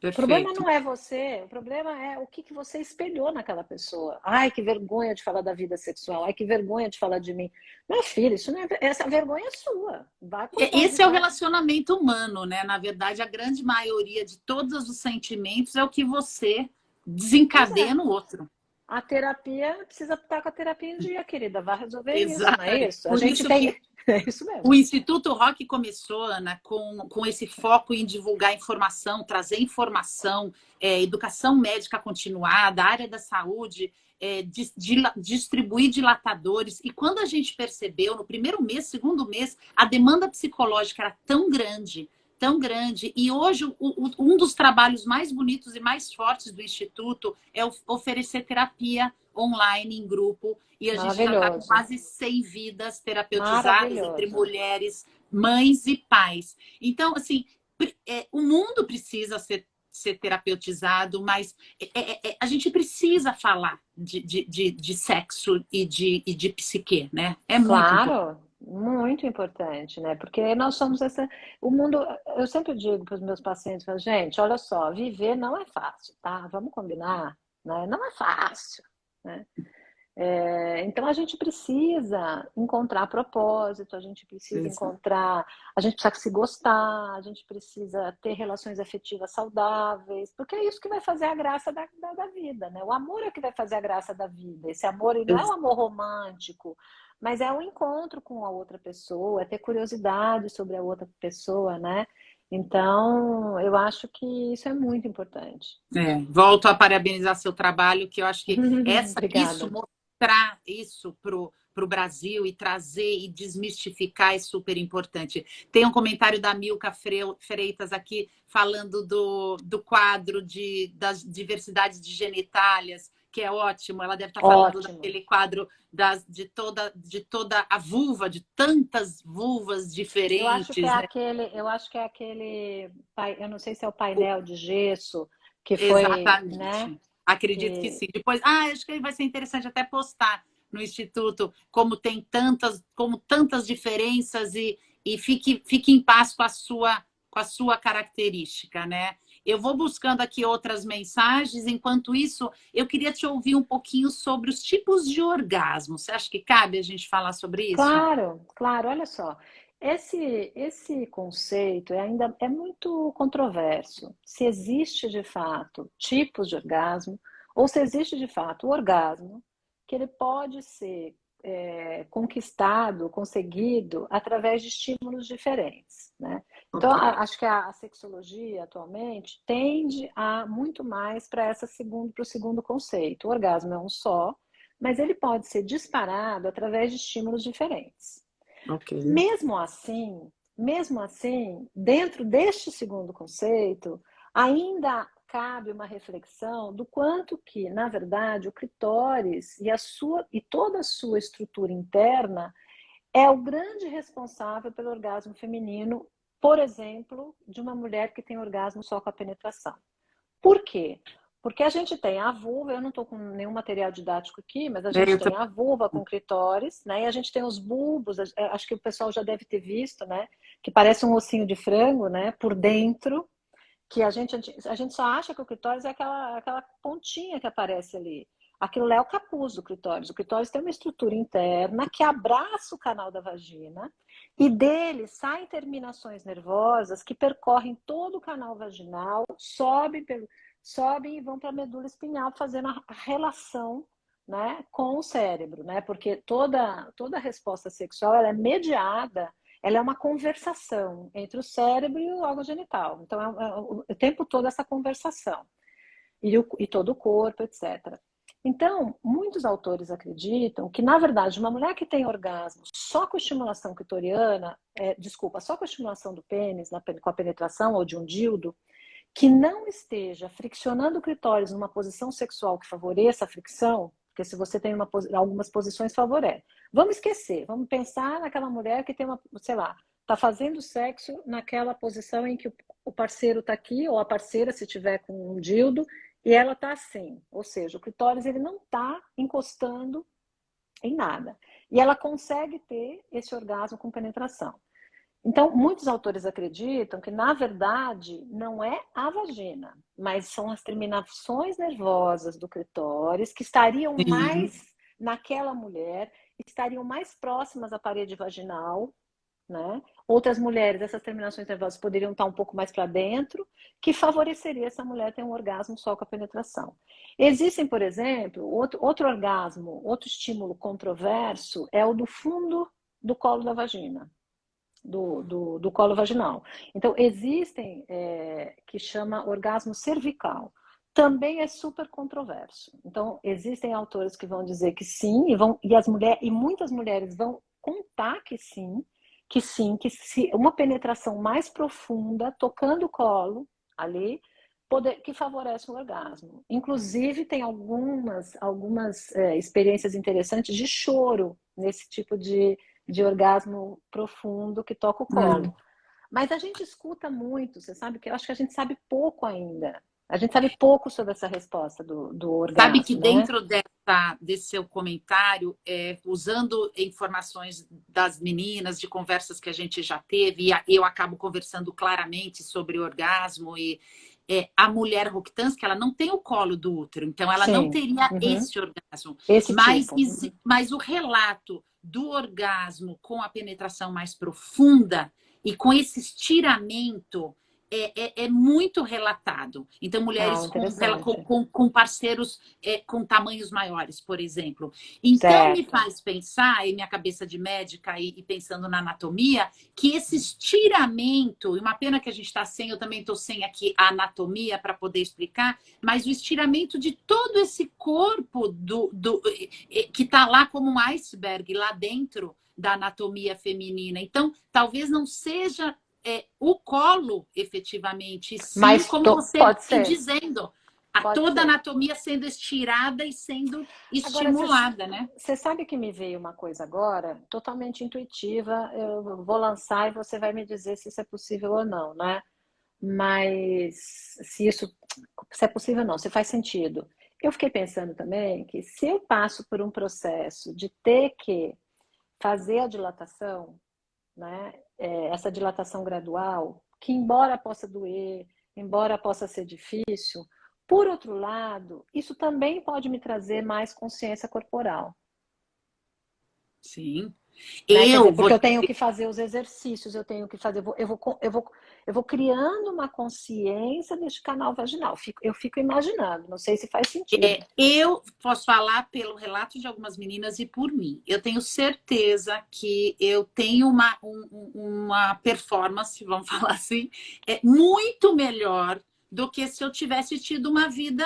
O problema Perfeito. não é você, o problema é o que você espelhou naquela pessoa. Ai, que vergonha de falar da vida sexual. Ai, que vergonha de falar de mim. Meu filho, isso não é, essa vergonha é sua. Vai cuidar Esse é o vai. relacionamento humano, né? Na verdade, a grande maioria de todos os sentimentos é o que você Pois desencadeia é. no outro. A terapia precisa estar com a terapia em dia, querida. Vai resolver isso, não é Exatamente. isso? A Por gente isso tem. que É isso o mesmo. Instituto Rock começou, Ana, com esse foco em divulgar informação, trazer informação, educação médica continuada, área da saúde, distribuir dilatadores. E quando a gente percebeu, no primeiro mês, segundo mês, a demanda psicológica era tão grande. E hoje, um dos trabalhos mais bonitos e mais fortes do Instituto é oferecer terapia online, em grupo, e a gente já está com Maravilhoso. quase 100 vidas terapeutizadas entre Maravilhoso. mulheres, mães e pais. Então, assim, o mundo precisa ser terapeutizado, mas a gente precisa falar de sexo e de psique, né? É muito importante. Claro, muito importante, né? Porque nós somos essa. O mundo, eu sempre digo para os meus pacientes, falo, gente, olha só, viver não é fácil, tá? Vamos combinar, né? Não é fácil, né? Então a gente precisa encontrar propósito, a gente precisa Exato. encontrar, a gente precisa se gostar, a gente precisa ter relações afetivas saudáveis, porque é isso que vai fazer a graça da vida, né? O amor é o que vai fazer a graça da vida. Esse amor ele não é um amor romântico, mas é o encontro com a outra pessoa, é ter curiosidade sobre a outra pessoa, né? Então, eu acho que isso é muito importante. Volto a parabenizar seu trabalho, que eu acho que isso, Obrigada. mostrar isso para o Brasil e trazer e desmistificar é super importante. Tem um comentário da Milka Freitas aqui falando do quadro das diversidades de genitálias, que é ótimo. Ela deve estar falando Ótimo. daquele quadro de toda a vulva, de tantas vulvas diferentes, né? Eu acho que é aquele, eu não sei se é o painel de gesso que foi, né? Exatamente. Acredito que Que, sim. Depois, acho que vai ser interessante até postar no Instituto como tantas diferenças e fique em paz com a sua característica, né? Eu vou buscando aqui outras mensagens. Enquanto isso, eu queria te ouvir um pouquinho sobre os tipos de orgasmo. Você acha que cabe a gente falar sobre isso? claro, claro, olha só. Esse conceito ainda é muito controverso. Se existe de fato tipos de orgasmo, ou se existe de fato o orgasmo, que ele pode ser conquistado, conseguido através de estímulos diferentes, né? Então, Ok. acho que a sexologia atualmente tende a muito mais para o segundo conceito. O orgasmo é um só, mas ele pode ser disparado através de estímulos diferentes. Ok. Mesmo assim, dentro deste segundo conceito, ainda cabe uma reflexão do quanto que, na verdade, o clitóris e toda a sua estrutura interna é o grande responsável pelo orgasmo feminino, por exemplo, de uma mulher que tem orgasmo só com a penetração. Por quê? Porque a gente tem a vulva, eu não estou com nenhum material didático aqui, mas a gente Eu tem a vulva com clitóris, né? E a gente tem os bulbos, acho que o pessoal já deve ter visto, né? Que parece um ossinho de frango, né? Por dentro, que a gente só acha que o clitóris é aquela pontinha que aparece ali. Aquilo lá é o capuz do clitóris. O clitóris tem uma estrutura interna que abraça o canal da vagina e dele saem terminações nervosas que percorrem todo o canal vaginal, sobem e vão para a medula espinhal, fazendo a relação, né, com o cérebro, né? Porque toda resposta sexual ela é mediada, ela é uma conversação entre o cérebro e o órgão genital. Então, o tempo todo essa conversação. E todo o corpo, etc. Então, muitos autores acreditam que, na verdade, uma mulher que tem orgasmo só com estimulação clitoriana, só com a estimulação do pênis, com a penetração ou de um dildo, que não esteja friccionando o clitóris numa posição sexual que favoreça a fricção, porque se você tem algumas posições favorece. Vamos esquecer, vamos pensar naquela mulher que tem sei lá, está fazendo sexo naquela posição em que o parceiro está aqui, ou a parceira, se tiver com um dildo, e ela está assim. Ou seja, o clitóris ele não está encostando em nada. E ela consegue ter esse orgasmo com penetração. Então, muitos autores acreditam que, na verdade, não é a vagina, mas são as terminações nervosas do clitóris que estariam sim. mais naquela mulher, estariam mais próximas à parede vaginal, né? Outras mulheres, essas terminações nervosas poderiam estar um pouco mais para dentro, que favoreceria essa mulher ter um orgasmo só com a penetração. Existem, por exemplo, outro orgasmo, outro estímulo controverso é o do fundo do colo da vagina do colo vaginal. Então, existem que chama orgasmo cervical. Também é super controverso. Então, existem autores que vão dizer que sim, e muitas mulheres vão contar que sim, que se uma penetração mais profunda, tocando o colo ali, que favorece o orgasmo. Inclusive, tem algumas experiências interessantes de choro nesse tipo de orgasmo profundo que toca o colo. Mas a gente escuta muito, você sabe que eu acho que a gente sabe pouco ainda. A gente sabe pouco sobre essa resposta do Sabe que orgasmo, né? dentro desse seu comentário, usando informações das meninas, de conversas que a gente já teve, e eu acabo conversando claramente sobre orgasmo, e a mulher Roctans, que ela não tem o colo do útero, então ela não Sim. teria Uhum. esse orgasmo. Esse Mas, tipo. mas o relato do orgasmo com a penetração mais profunda e com esse estiramento é muito relatado. Então, Ah, mulheres interessante. com parceiros com tamanhos maiores, por exemplo. Então, me Certo. faz pensar, e minha cabeça de médica e pensando na anatomia, que esse estiramento, e uma pena que a gente está sem, eu também estou sem aqui a anatomia para poder explicar, mas o estiramento de todo esse corpo que está lá como um iceberg, lá dentro da anatomia feminina. Então, talvez não seja o colo, efetivamente, sim, Mas como você pode vem ser. dizendo, Pode toda a ser. anatomia sendo estirada e sendo Agora, estimulada, né? você sabe que me veio uma coisa agora, totalmente intuitiva, eu vou lançar e você vai me dizer se isso é possível ou não, né? Mas se é possível ou não, se faz sentido. Eu fiquei pensando também que se eu passo por um processo de ter que fazer a dilatação, né? Essa dilatação gradual, que embora possa doer, embora possa ser difícil, por outro lado, isso também pode me trazer mais consciência corporal, Sim. né? Quer dizer, Eu vou porque eu te tenho que fazer os exercícios, eu tenho que fazer, eu vou criando uma consciência deste canal vaginal. Eu fico imaginando, não sei se faz sentido. Eu posso falar pelo relato de algumas meninas e por mim. Eu tenho certeza que eu tenho uma performance, vamos falar assim, muito melhor do que se eu tivesse tido uma vida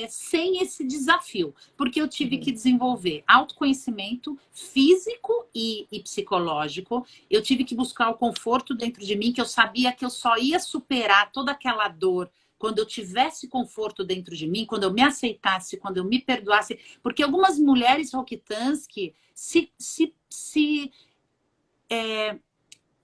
sem esse desafio. Porque eu tive que Uhum, desenvolver autoconhecimento físico e psicológico. Eu tive que buscar o conforto dentro de mim, que eu sabia que eu só ia superar toda aquela dor quando eu tivesse conforto dentro de mim, quando eu me aceitasse, quando eu me perdoasse, porque algumas mulheres Rokitansky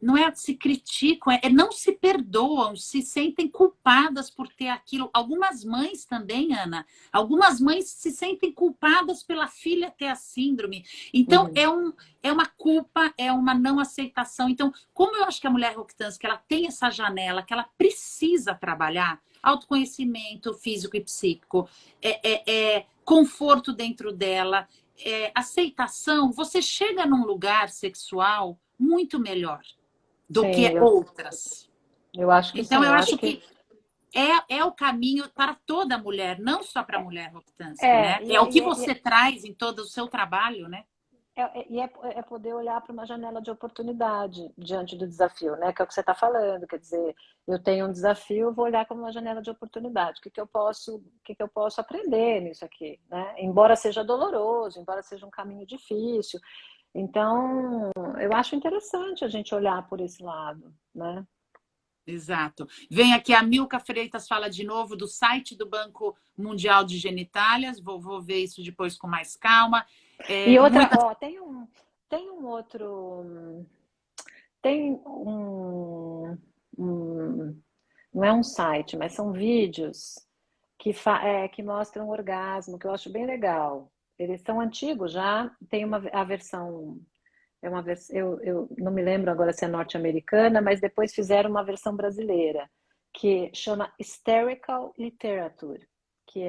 não é se criticam, não se perdoam, se sentem culpadas por ter aquilo. Algumas mães também, Ana, algumas mães se sentem culpadas pela filha ter a síndrome. Então, uhum. é uma culpa, é uma não aceitação. Então, como eu acho que a mulher Rokitansky, ela tem essa janela que ela precisa trabalhar, autoconhecimento físico e psíquico, conforto dentro dela, aceitação, você chega num lugar sexual muito melhor do Sim, que outras. eu acho que Então, sim, eu eu acho acho que que é o caminho para toda mulher, não só para a mulher Rokitansky, é, né? É o que você traz em todo o seu trabalho, né? é poder olhar para uma janela de oportunidade diante do desafio, né? Que é o que você está falando. Quer dizer, eu tenho um desafio, eu vou olhar como uma janela de oportunidade. O que que eu posso aprender nisso aqui, né? Embora seja doloroso, embora seja um caminho difícil. Então, eu acho interessante a gente olhar por esse lado, né? Exato. Vem aqui a Milka Freitas, fala de novo do site do Banco Mundial de Genitálias. Vou ver isso depois com mais calma. E outra, Muitas. ó, tem um outro, tem não é um site, mas são vídeos que mostram o orgasmo, que eu acho bem legal. Eles são antigos já, tem a versão, eu não me lembro agora se é norte-americana, mas depois fizeram uma versão brasileira, que chama Hysterical Literature, que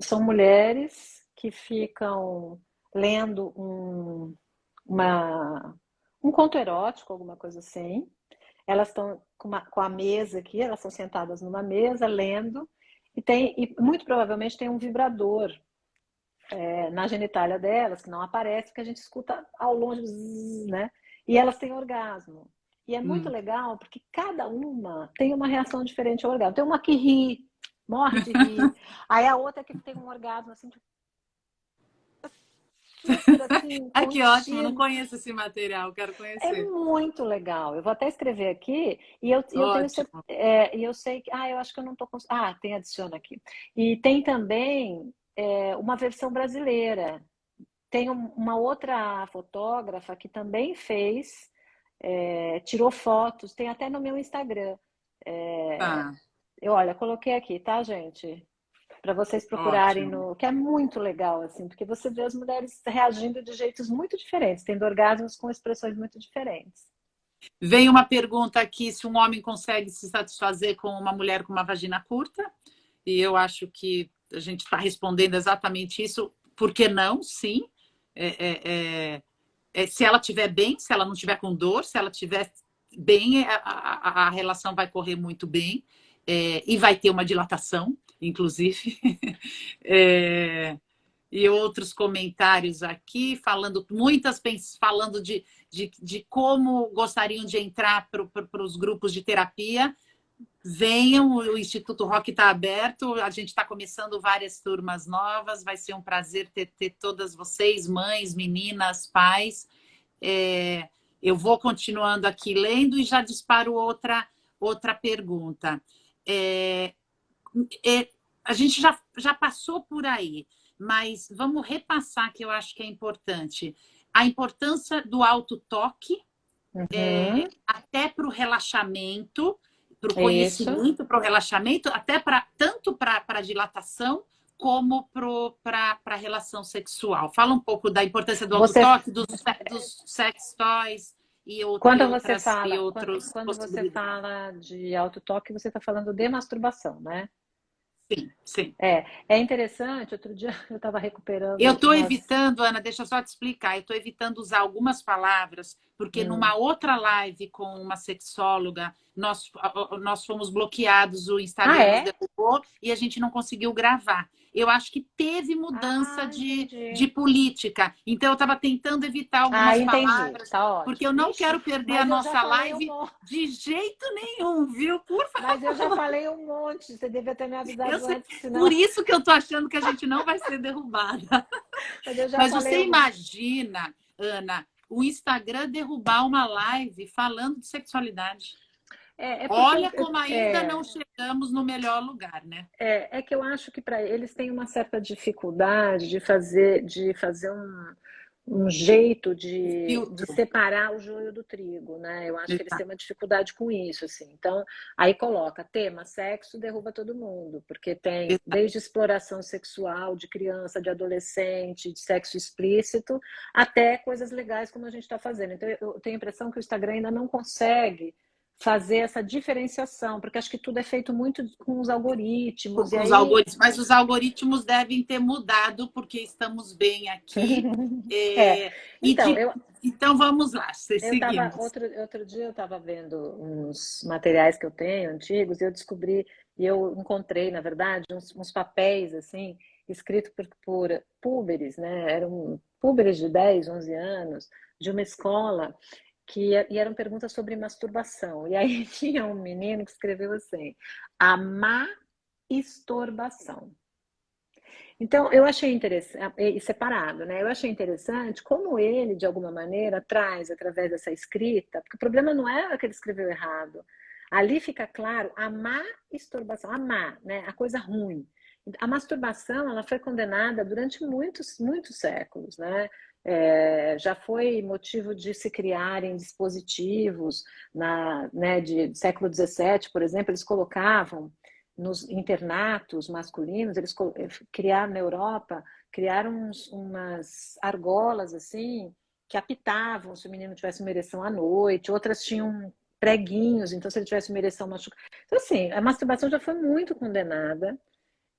são mulheres que ficam lendo uma, um conto erótico, alguma coisa assim. Elas estão com a mesa aqui, elas estão sentadas numa mesa lendo, e muito provavelmente tem um vibrador na genitália delas, que não aparece, porque a gente escuta ao longe, zzz, né? E elas têm orgasmo. E é muito Hum. legal, porque cada uma tem uma reação diferente ao orgasmo. Tem uma que ri, morre de rir. Aí a outra que tem um orgasmo assim, super assim, Ai, que ótimo, não contido. conheço esse material, quero É conhecer. muito legal. Eu vou até escrever aqui e eu tenho Ótimo. e eu sei que eu acho que eu não estou tem adiciona aqui. E tem também uma versão brasileira. Tem uma outra fotógrafa que também fez, tirou fotos, tem até no meu Instagram. É, Tá, olha, coloquei aqui, tá, gente? Para vocês procurarem ótimo. que é muito legal, assim, porque você vê as mulheres reagindo de jeitos muito diferentes, tendo orgasmos com expressões muito diferentes. Vem uma pergunta aqui se um homem consegue se satisfazer com uma mulher com uma vagina curta. E eu acho que a gente está respondendo exatamente isso. Por que não? Sim. Se ela estiver bem, se ela não estiver com dor, se ela estiver bem, a relação vai correr muito bem. E vai ter uma dilatação, inclusive. É, e outros comentários aqui, falando de como gostariam de entrar para os grupos de terapia. Venham, o Instituto Rock está aberto, a gente está começando várias turmas novas, vai ser um prazer ter todas vocês, mães, meninas, pais. Eu vou continuando aqui lendo e já disparo outra pergunta. É, a gente já passou por aí, mas vamos repassar que eu acho que é importante. A importância do autotoque, até para o relaxamento, para o Isso. conhecimento, para o relaxamento, até tanto para a dilatação, como para a relação sexual. Fala um pouco da importância do Você, autotoque, dos sex toys e quando você outras quando você possibilidades. fala de autotoque, você está falando de masturbação, né? Sim, sim. É interessante. Outro dia eu estava Eu recuperando estou umas. evitando, Ana, deixa eu só te explicar, eu estou evitando usar algumas palavras, porque Hum. numa outra live com uma sexóloga, nós fomos bloqueados, o Ah, Instagram nos é? derrubou e a gente não conseguiu gravar. Eu acho que teve mudança Ah, de entendi. política, então eu estava tentando evitar Ah, algumas entendi. palavras, Tá porque eu ótimo. não Vixe, quero perder a mas eu já nossa falei um live monte. de jeito nenhum, viu? Por Mas eu já favor. falei um monte. Você devia ter me Eu avisado sei, antes, que por senão. isso que eu estou achando que a gente não vai ser derrubada. Mas eu já Mas falei você um monte. imagina, Ana, o Instagram derrubar uma live falando de sexualidade? É porque Olha como ainda não é, chegamos no melhor lugar, né? é que eu acho que para eles tem uma certa dificuldade de fazer um jeito de Filtro. separar o joio do trigo, né? Eu acho que eles têm Exato. uma dificuldade com isso, assim. Então, aí coloca tema sexo, derruba todo mundo, porque tem Exato. desde exploração sexual de criança, de adolescente, de sexo explícito, até coisas legais como a gente está fazendo. Então, eu tenho a impressão que o Instagram ainda não consegue fazer essa diferenciação, porque acho que tudo é feito muito com os algoritmos, e Com os aí algoritmos, mas os algoritmos devem ter mudado porque estamos bem aqui. é. É, e Então, de, então vamos lá, eu estava seguimos. outro dia eu estava vendo uns materiais que eu tenho antigos e eu descobri e eu encontrei, na verdade, uns papéis assim escritos por púberes, né? Eram púberes de 10, 11 anos de uma escola e eram perguntas sobre masturbação. E aí tinha um menino que escreveu assim: a má estorbação. Então, eu achei interessante, e separado, né? Eu achei interessante como ele, de alguma maneira, traz, através dessa escrita, porque o problema não é que ele escreveu errado. Ali fica claro a má estorbação, a má, né? A coisa ruim. A masturbação, ela foi condenada durante muitos, muitos séculos, né? Já foi motivo de se criarem dispositivos né, de século XVII, por exemplo, eles colocavam nos internatos masculinos, eles criaram na Europa, criaram umas argolas assim, que apitavam se o menino tivesse uma ereção à noite, outras tinham preguinhos, então se ele tivesse uma ereção machucada. Então, assim, a masturbação já foi muito condenada,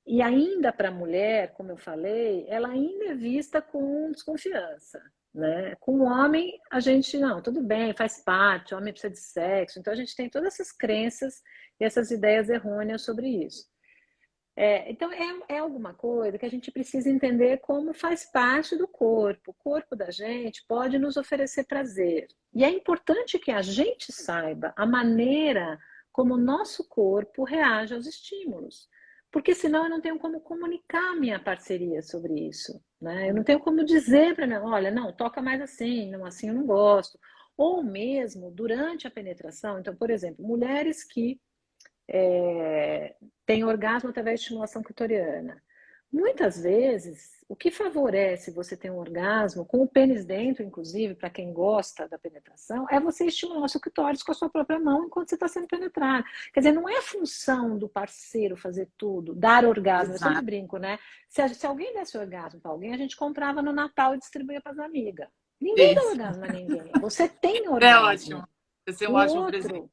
e ainda para a mulher, como eu falei, ela ainda é vista com desconfiança. Né? Com o homem, a gente, não, tudo bem, faz parte, o homem precisa de sexo. Então, a gente tem todas essas crenças e essas ideias errôneas sobre isso. Então, é alguma coisa que a gente precisa entender como faz parte do corpo. O corpo da gente pode nos oferecer prazer. E é importante que a gente saiba a maneira como o nosso corpo reage aos estímulos. Porque senão eu não tenho como comunicar minha parceria sobre isso. Né? Eu não tenho como dizer para ela, olha, não, toca mais assim, não assim eu não gosto. Ou mesmo durante a penetração. Então, por exemplo, mulheres que tem orgasmo através de estimulação clitoriana. Muitas vezes, o que favorece você ter um orgasmo, com o pênis dentro, inclusive, para quem gosta da penetração, é você estimular o seu clitóris com a sua própria mão enquanto você está sendo penetrado. Quer dizer, não é função do parceiro fazer tudo, dar orgasmo. Eu sempre Exato. brinco, né? Se alguém desse orgasmo para alguém, a gente comprava no Natal e distribuía para as amigas. Ninguém dá Isso. orgasmo a ninguém. Você tem É ótimo. orgasmo. Vai ser um O ótimo presente. outro,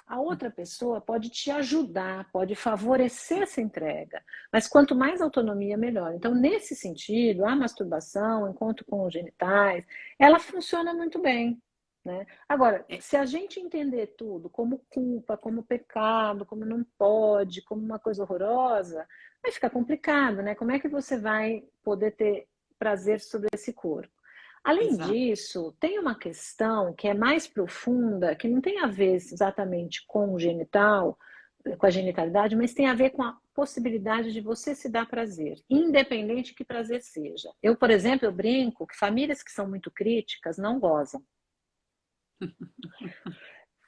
a outra pessoa pode te ajudar, pode favorecer essa entrega, mas quanto mais autonomia, melhor. Então, nesse sentido, a masturbação, encontro com os genitais, ela funciona muito bem. Né? Agora, É, se a gente entender tudo como culpa, como pecado, como não pode, como uma coisa horrorosa, vai ficar complicado, né? Como é que você vai poder ter prazer sobre esse corpo? Além exato. disso, tem uma questão que é mais profunda, que não tem a ver exatamente com o genital, com a genitalidade, mas tem a ver com a possibilidade de você se dar prazer, independente que prazer seja. Eu, por exemplo, eu brinco que famílias que são muito críticas não gozam.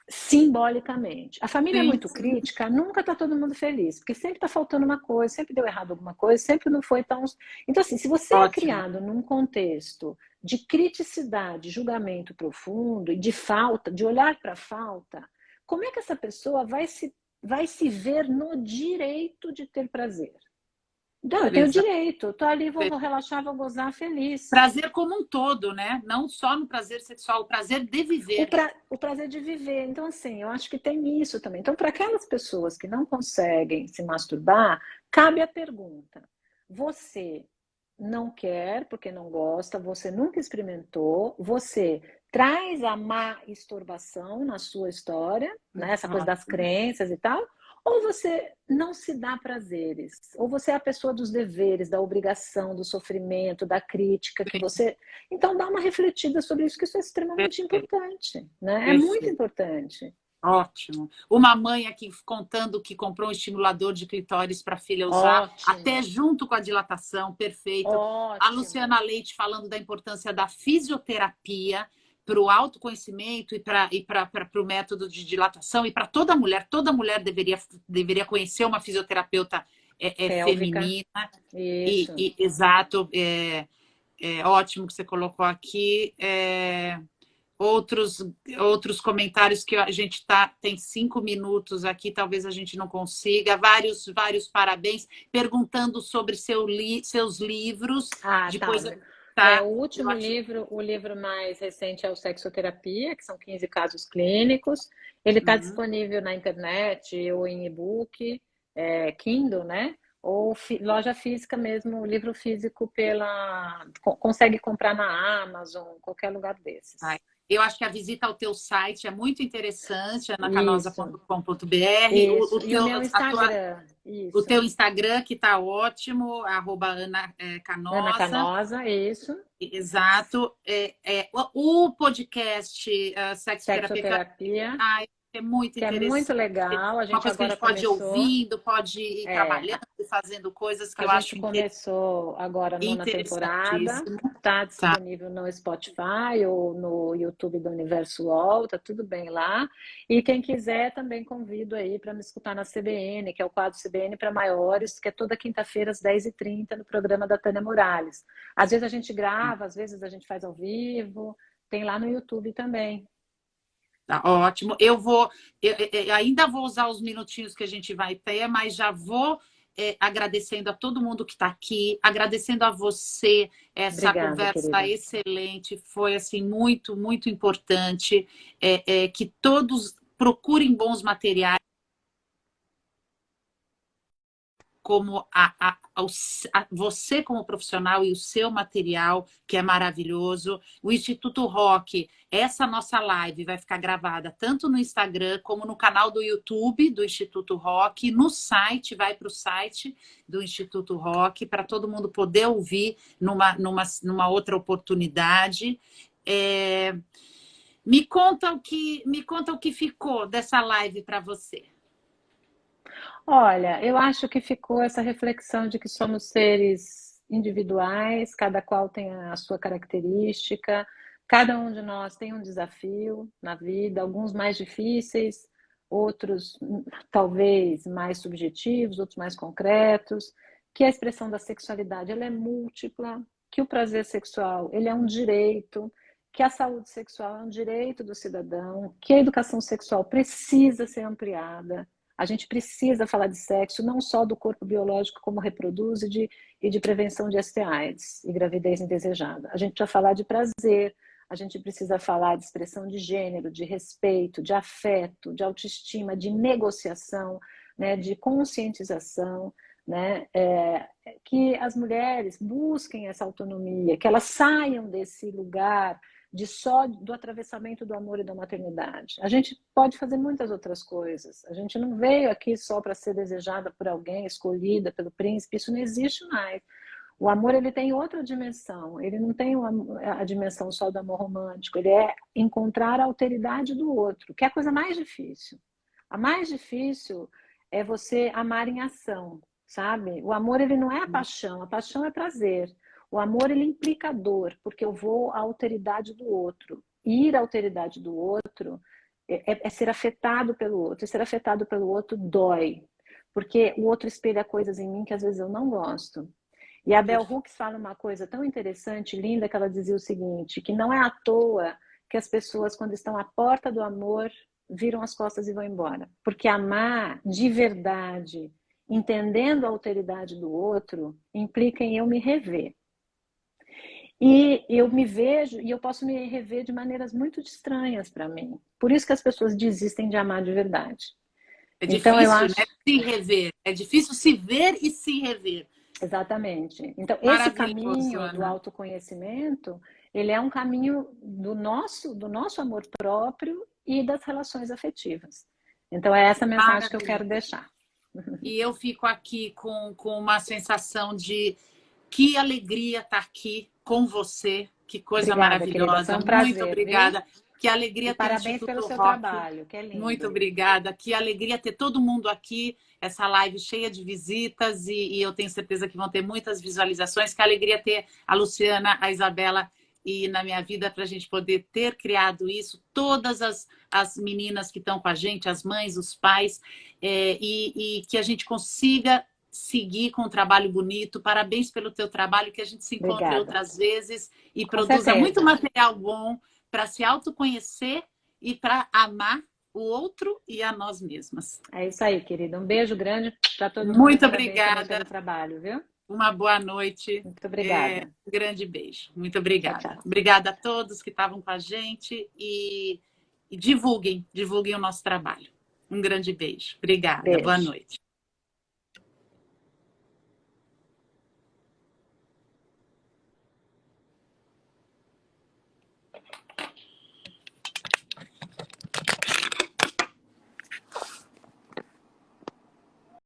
simbolicamente. A família é Sim, muito crítica, nunca está todo mundo feliz, porque sempre está faltando uma coisa, sempre deu errado alguma coisa, sempre não foi tão. Então, assim, se você é ótimo. criado num contexto de criticidade, julgamento profundo e de falta, de olhar para a falta, como é que essa pessoa vai se ver no direito de ter prazer? Não, eu tenho Exato. direito, estou ali, vou relaxar, vou gozar feliz. Prazer como um todo, né? Não só no prazer sexual, o prazer de viver. O prazer de viver. Então, assim, eu acho que tem isso também. Então, para aquelas pessoas que não conseguem se masturbar, cabe a pergunta: você não quer porque não gosta, você nunca experimentou, você traz a má estorbação na sua história, né? Essa coisa das Ótimo. crenças e tal, ou você não se dá prazeres, ou você é a pessoa dos deveres, da obrigação, do sofrimento, da crítica, que você então, dá uma refletida sobre isso, que isso é extremamente Perfeito, importante, né? É muito perfeito. importante. Ótimo. Uma mãe aqui contando que comprou um estimulador de clitóris para a filha usar, até Ótimo, junto com a dilatação, perfeito. A ótimo. Luciana Leite falando da importância da fisioterapia para o autoconhecimento e para o método de dilatação, e para toda mulher deveria conhecer uma fisioterapeuta Pélvica, feminina. isso. Exato, ótimo que você colocou aqui. Outros, outros comentários que a gente tem 5 minutos aqui, talvez a gente não consiga. Vários parabéns, perguntando sobre seus livros. Ah, tá. Depois, tá? O Eu último acho. livro, o livro mais recente é o Sexoterapia, que são 15 casos clínicos. Ele está Uhum. disponível na internet ou em e-book, Kindle, né? Ou loja física mesmo, o livro físico consegue comprar na Amazon, qualquer lugar Tá. desses. Eu acho que a visita ao teu site é muito interessante, Isso. anacanosa.com.br. Isso. E o meu Instagram. O Isso. teu Instagram, que está ótimo, @Ana Ana Canosa. Canosa, isso. Exato. O podcast Sexoterapia Sexoterapia, é muito que é muito interessante. legal. A Uma gente coisa que a agora gente pode ir começou. ouvindo, pode ir É, trabalhando, fazendo coisas que a eu gente acho começou agora a nona temporada. interessantíssimo. Está Tá. disponível no Spotify ou no YouTube do Universo UOL, tá tudo bem lá. E quem quiser também convido aí para me escutar na CBN, que é o quadro CBN para maiores, que é toda quinta-feira às 10h30 no programa da Tânia Morales. Às vezes a gente grava, às vezes a gente faz ao vivo, tem lá no YouTube também. Tá ótimo. Eu ainda vou usar os minutinhos que a gente vai ter, mas já vou agradecendo a todo mundo que está aqui, agradecendo a você, essa Obrigada, conversa querida. excelente, foi assim muito, muito importante, que todos procurem bons materiais, como você como profissional e o seu material, que é maravilhoso. O Instituto Rock, essa nossa live vai ficar gravada tanto no Instagram como no canal do YouTube do Instituto Rock, no site, vai para o site do Instituto Rock, para todo mundo poder ouvir numa outra oportunidade. Me conta o que ficou dessa live para você. Olha, eu acho que ficou essa reflexão de que somos seres individuais, cada qual tem a sua característica, cada um de nós tem um desafio na vida, alguns mais difíceis, outros talvez mais subjetivos, outros mais concretos, que a expressão da sexualidade ela é múltipla, que o prazer sexual ele é um direito, que a saúde sexual é um direito do cidadão, que a educação sexual precisa ser ampliada. A gente precisa falar de sexo, não só do corpo biológico, como reproduz, e de prevenção de STIs e gravidez indesejada. A gente precisa falar de prazer, a gente precisa falar de expressão de gênero, de respeito, de afeto, de autoestima, de negociação, né, de conscientização, né, que as mulheres busquem essa autonomia, que elas saiam desse lugar de só do atravessamento do amor e da maternidade. A gente pode fazer muitas outras coisas. A gente não veio aqui só para ser desejada por alguém, escolhida pelo príncipe. Isso não existe mais. O amor ele tem outra dimensão. Ele não tem a dimensão só do amor romântico. Ele é encontrar a alteridade do outro, que é a coisa mais difícil. A mais difícil é você amar em ação, sabe? O amor ele não é a paixão é prazer. O amor ele implica dor, porque eu vou à alteridade do outro. Ir à alteridade do outro é ser afetado pelo outro. E ser afetado pelo outro dói, porque o outro espelha coisas em mim que às vezes eu não gosto. E a Bell Hooks fala uma coisa tão interessante, linda, que ela dizia o seguinte, que não é à toa que as pessoas, quando estão à porta do amor, viram as costas e vão embora. Porque amar de verdade, entendendo a alteridade do outro, implica em eu me rever. E eu me vejo, e eu posso me rever de maneiras muito estranhas para mim. Por isso que as pessoas desistem de amar de verdade. É Então eu difícil, acho... né? Se rever. É difícil se ver e se rever. Exatamente. Então, esse Maravilhoso, caminho do Ana. autoconhecimento, ele é um caminho do nosso amor próprio e das relações afetivas. Então, é essa mensagem que eu quero Maravilhoso. deixar. E eu fico aqui com uma sensação de que alegria estar aqui com você. Que coisa Obrigada, querida. Foi maravilhosa. um Muito prazer, viu? obrigada. Que E alegria ter parabéns pelo Instituto seu Rock. trabalho, que é Muito lindo. obrigada. Que alegria ter todo mundo aqui. Essa live cheia de visitas e eu tenho certeza que vão ter muitas visualizações. Que alegria ter a Luciana, a Isabela e na minha vida para a gente poder ter criado isso. Todas as meninas que estão com a gente, as mães, os pais, e que a gente consiga seguir com um trabalho bonito. Parabéns pelo teu trabalho, que a gente se encontre Obrigada. outras vezes e Com produza muito certeza. material bom para se autoconhecer e para amar o outro e a nós mesmas. É isso aí, querida. Um beijo grande para todo mundo e Muito parabéns também obrigada. pelo trabalho, viu? Uma boa noite. Muito obrigada. Um grande beijo. Muito Tchau, obrigada. tchau. Obrigada a todos que estavam com a gente e divulguem o nosso trabalho. Um grande beijo. Obrigada. Boa Beijo. noite.